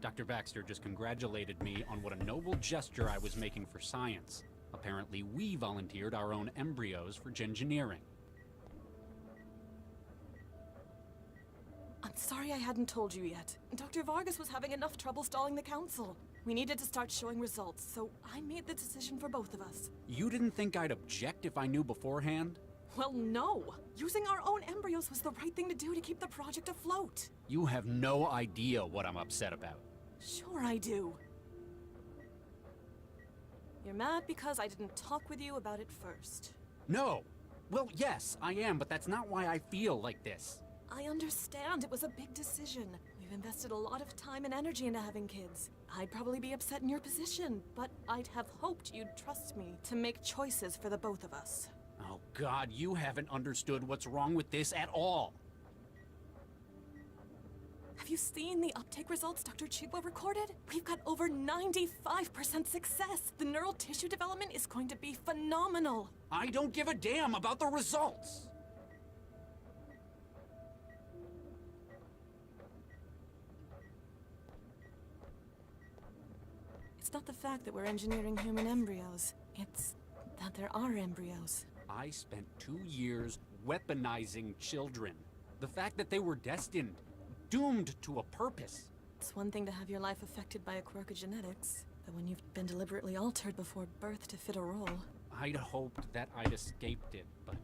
Dr. Baxter just congratulated me on what a noble gesture I was making for science. Apparently, we volunteered our own embryos for engineering. I'm sorry I hadn't told you yet. Dr. Vargas was having enough trouble stalling the council. We needed to start showing results, so I made the decision for both of us. You didn't think I'd object if I knew beforehand? Well, no. Using our own embryos was the right thing to do to keep the project afloat. You have no idea what I'm upset about. Sure I do. You're mad because I didn't talk with you about it first. No! Well, yes, I am, but that's not why I feel like this. I understand it was a big decision. We've invested a lot of time and energy into having kids. I'd probably be upset in your position, but I'd have hoped you'd trust me to make choices for the both of us. Oh God, you haven't understood what's wrong with this at all. Have you seen the uptake results Dr. Chigwa recorded? We've got over 95% success. The neural tissue development is going to be phenomenal. I don't give a damn about the results. It's not the fact that we're engineering human embryos. It's that there are embryos. I spent 2 years weaponizing children. The fact that they were destined, doomed to a purpose. It's one thing to have your life affected by a quirk of genetics, but when you've been deliberately altered before birth to fit a role. I'd hoped that I'd escaped it, but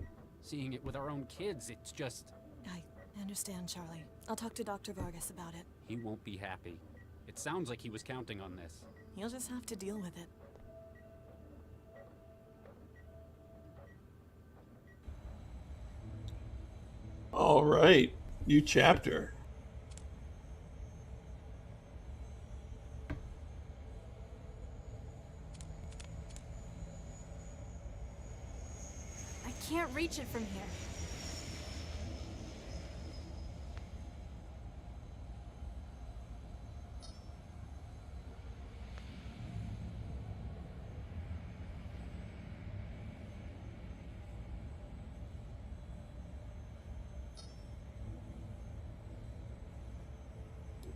seeing it with our own kids, it's just... I understand, Charlie. I'll talk to Dr. Vargas about it. He won't be happy. It sounds like he was counting on this. You'll just have to deal with it. All right, new chapter. I can't reach it from here.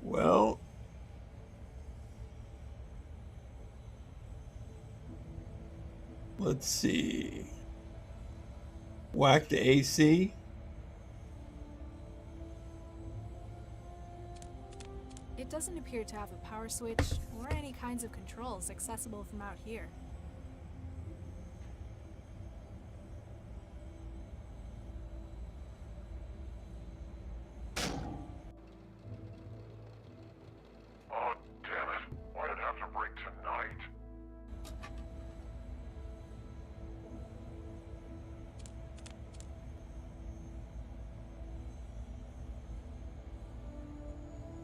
Well, Let's see. Whack the AC. It doesn't appear to have a power switch or any kinds of controls accessible from out here. Oh, damn it. Why'd it have to break tonight?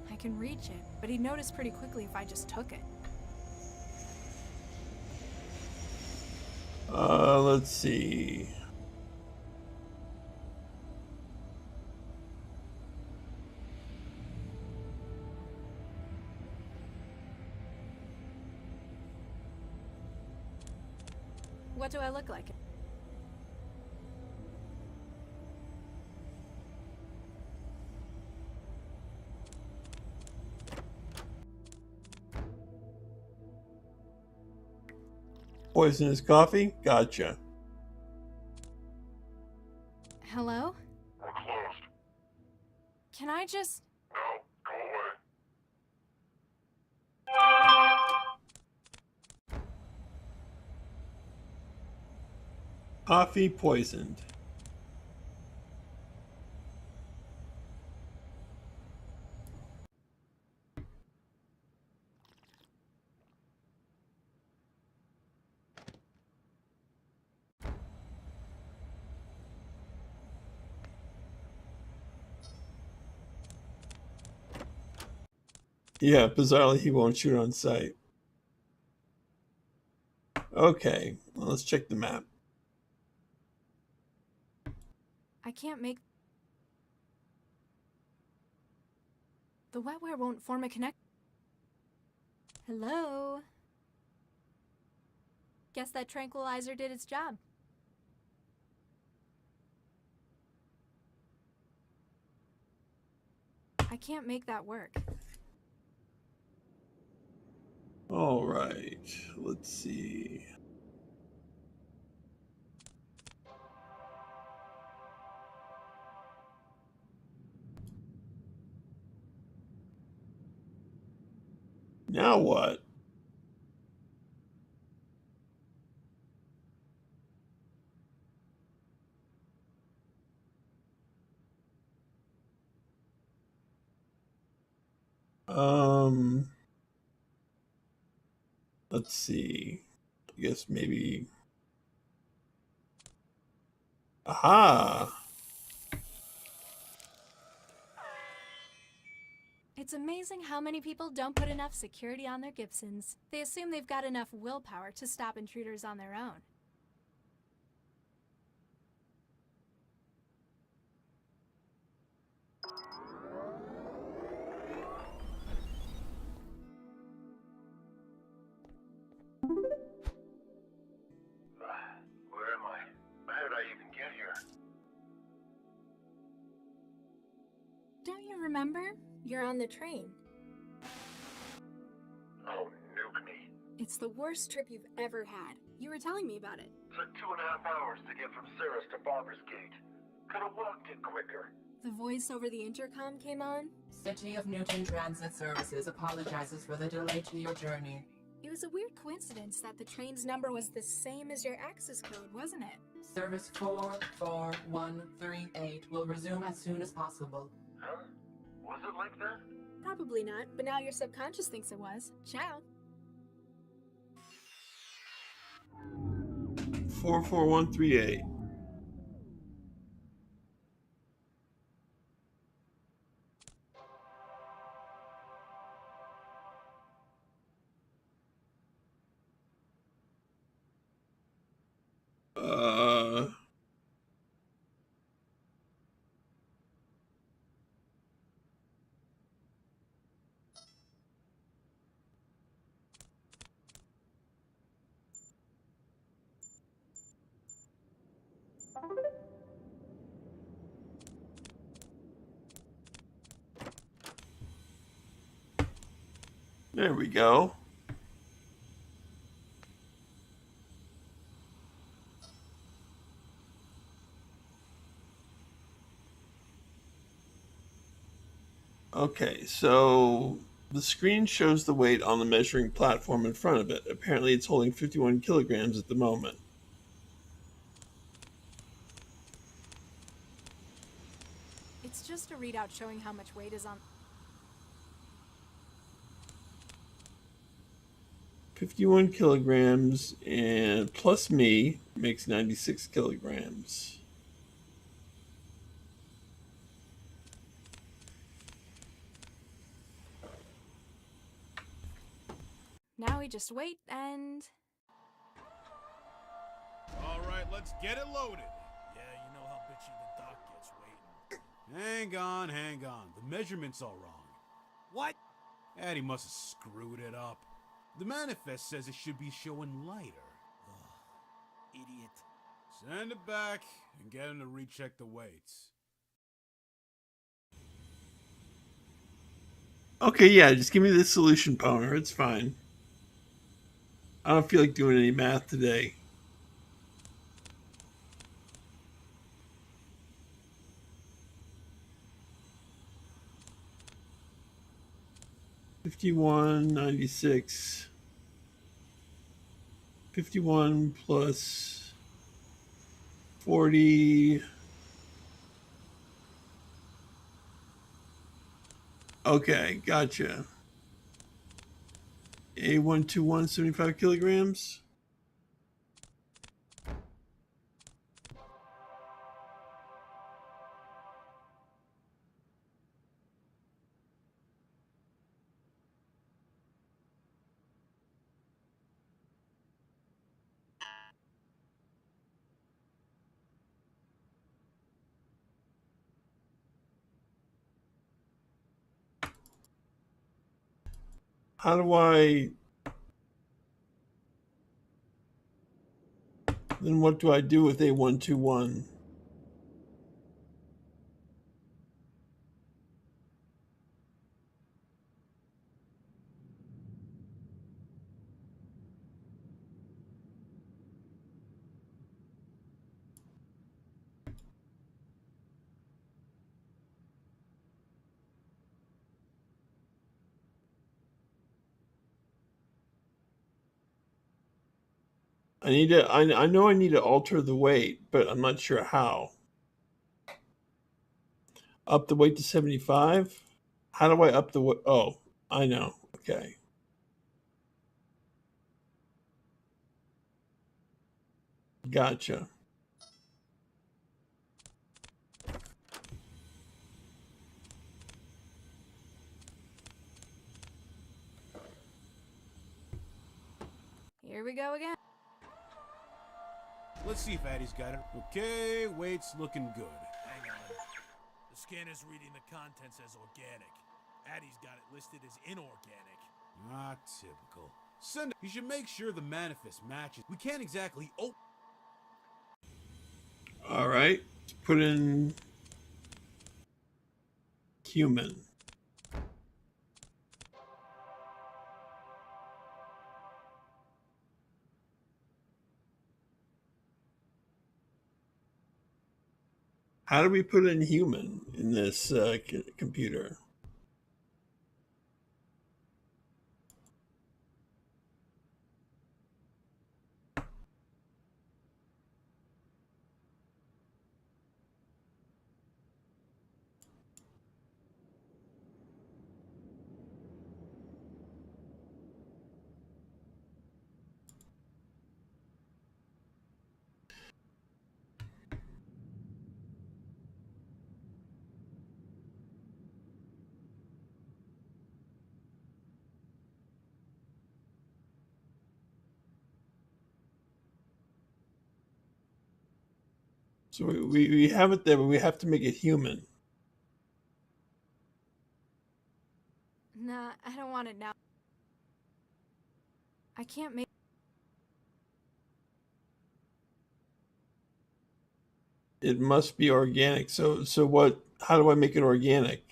I can reach it, but he'd notice pretty quickly if I just took it. Let's see. What do I look like? Poisonous coffee? Gotcha. Hello? We're closed. Can I just... No, go away. Coffee poisoned. Yeah, bizarrely, he won't shoot on sight. Okay, well, let's check the map. I can't make... The wetware won't form a connect... Hello? Guess that tranquilizer did its job. I can't make that work. All right, let's see. Now what? Let's see. I guess maybe. Aha! It's amazing how many people don't put enough security on their Gibsons. They assume they've got enough willpower to stop intruders on their own. Where am I? How did I even get here? Don't you remember? You're on the train. Oh, nuke me. It's the worst trip you've ever had. You were telling me about it. Took 2.5 hours to get from Cirrus to Barber's Gate. Could have walked it quicker. The voice over the intercom came on. City of Newton Transit Services apologizes for the delay to your journey. It was a weird coincidence that the train's number was the same as your access code, wasn't it? Service 44138 will resume as soon as possible. Huh? Was it like that? Probably not, but now your subconscious thinks it was. Ciao. 44138. There we go. Okay, so the screen shows the weight on the measuring platform in front of it. Apparently it's holding 51 kilograms at the moment. It's just a readout showing how much weight is on. 51 kilograms and plus me makes 96 kilograms. Now we just wait and... All right, let's get it loaded. Yeah, you know how bitchy the doc gets waiting. Hang on. The measurement's all wrong. What? Addy must have screwed it up. The manifest says it should be showing lighter. Ugh, idiot. Send it back and get him to recheck the weights. Okay, yeah, just give me the solution, Poner. It's fine. I don't feel like doing any math today. $51.96. 51 plus 40. Okay, gotcha. A121, 75 kilograms. How do I... Then what do I do with A121? I know I need to alter the weight, but I'm not sure how. Up the weight to 75? How do I up the weight? Oh, I know. Okay. Gotcha. Here we go again. Let's see if Addy's got it. Okay, weight's looking good. Hang on. The scanner's reading the contents as organic. Addy's got it listed as inorganic. Ah, typical. Send it. You should make sure the manifest matches. We can't exactly... Oh! All right. Let's put in human. How do we put in human in this computer? So we have it there, but we have to make it human. Nah, I don't want it now. I can't make... It must be organic. So what? How do I make it organic?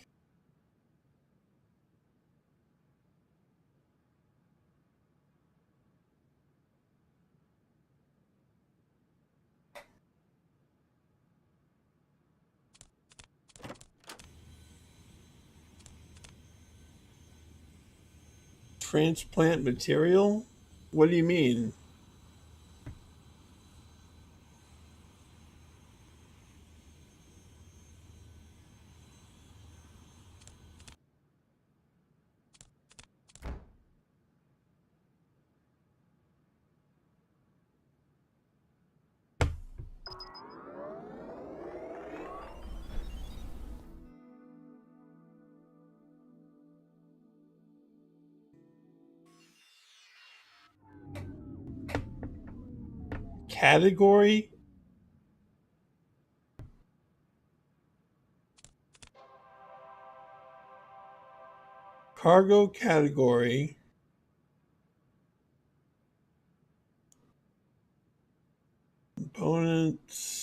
Transplant material? What do you mean? Category? Cargo category. Components.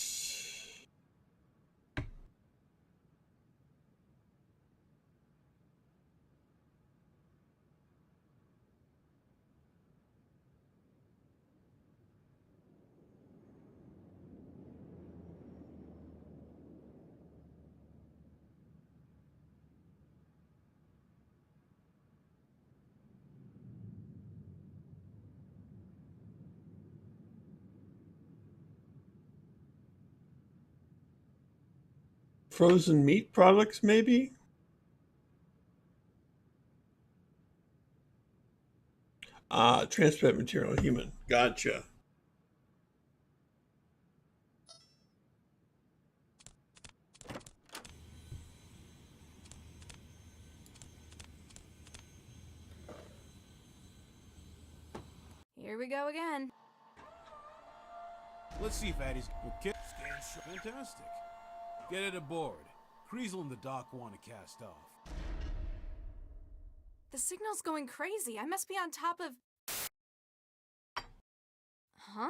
Frozen meat products, maybe? Transplant material, human. Gotcha. Here we go again. Let's see if Addie's okay. Fantastic. Get it aboard. Kreisel and the doc want to cast off. The signal's going crazy. I must be on top of... Huh?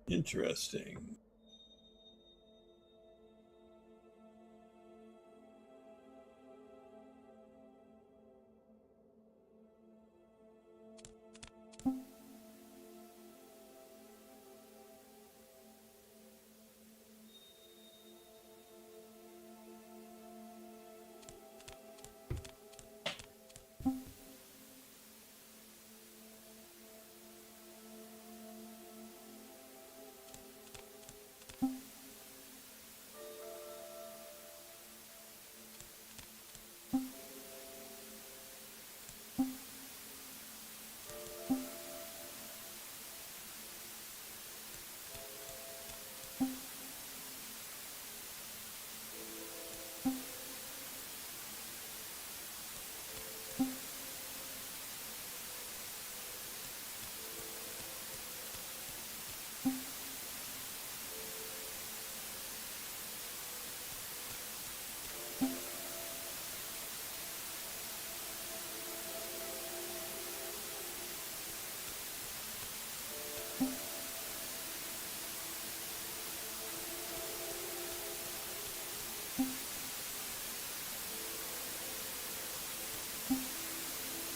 Interesting.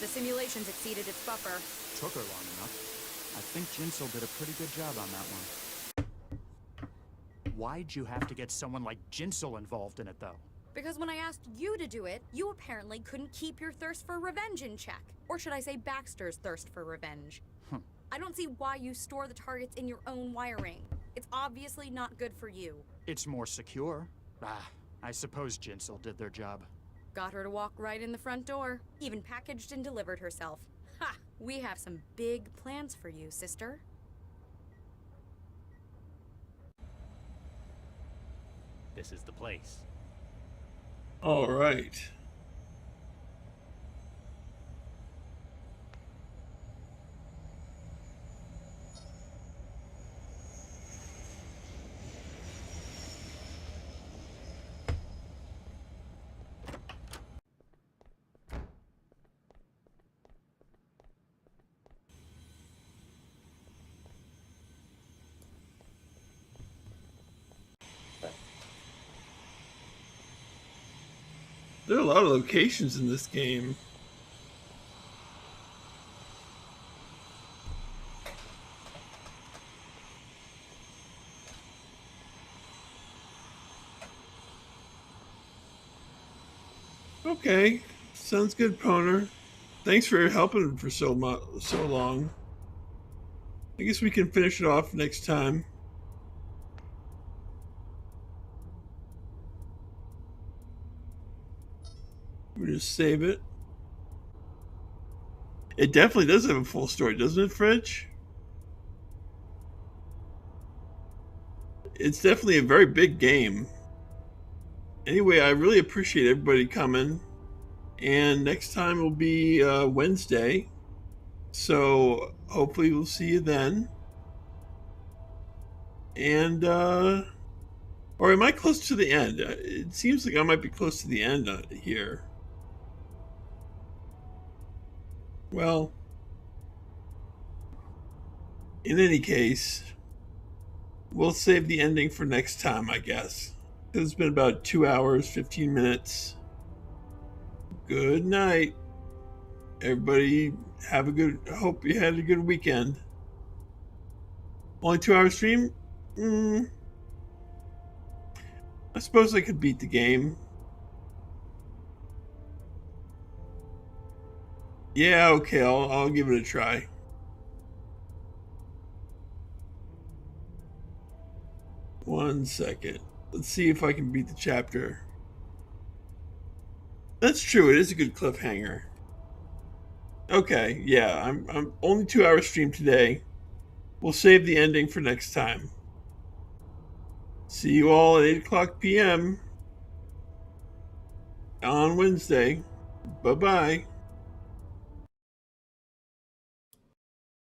The simulations exceeded its buffer. Took her long enough. I think Jinsel did a pretty good job on that one. Why'd you have to get someone like Jinsel involved in it, though? Because when I asked you to do it, you apparently couldn't keep your thirst for revenge in check. Or should I say Baxter's thirst for revenge? I don't see why you store the targets in your own wiring. It's obviously not good for you. It's more secure. I suppose Jinsel did their job. Got her to walk right in the front door. Even packaged and delivered herself. Ha! We have some big plans for you, sister. This is the place. All right. There are a lot of locations in this game. Okay, sounds good, Poner. Thanks for helping for so long. I guess we can finish it off next time. We just save it. It definitely does have a full story, doesn't it, Fridge? It's definitely a very big game. Anyway, I really appreciate everybody coming. And next time will be Wednesday. So hopefully we'll see you then. And, or am I close to the end? It seems like I might be close to the end here. Well, in any case, we'll save the ending for next time, I guess. It's been about 2 hours, 15 minutes. Good night. Everybody have a good, I hope you had a good weekend. Only 2 hour stream? I suppose I could beat the game. Yeah, okay, I'll give it a try. One second. Let's see if I can beat the chapter. That's true, it is a good cliffhanger. Okay, yeah, I'm only 2 hour stream today. We'll save the ending for next time. See you all at 8 o'clock p.m. on Wednesday. Bye-bye.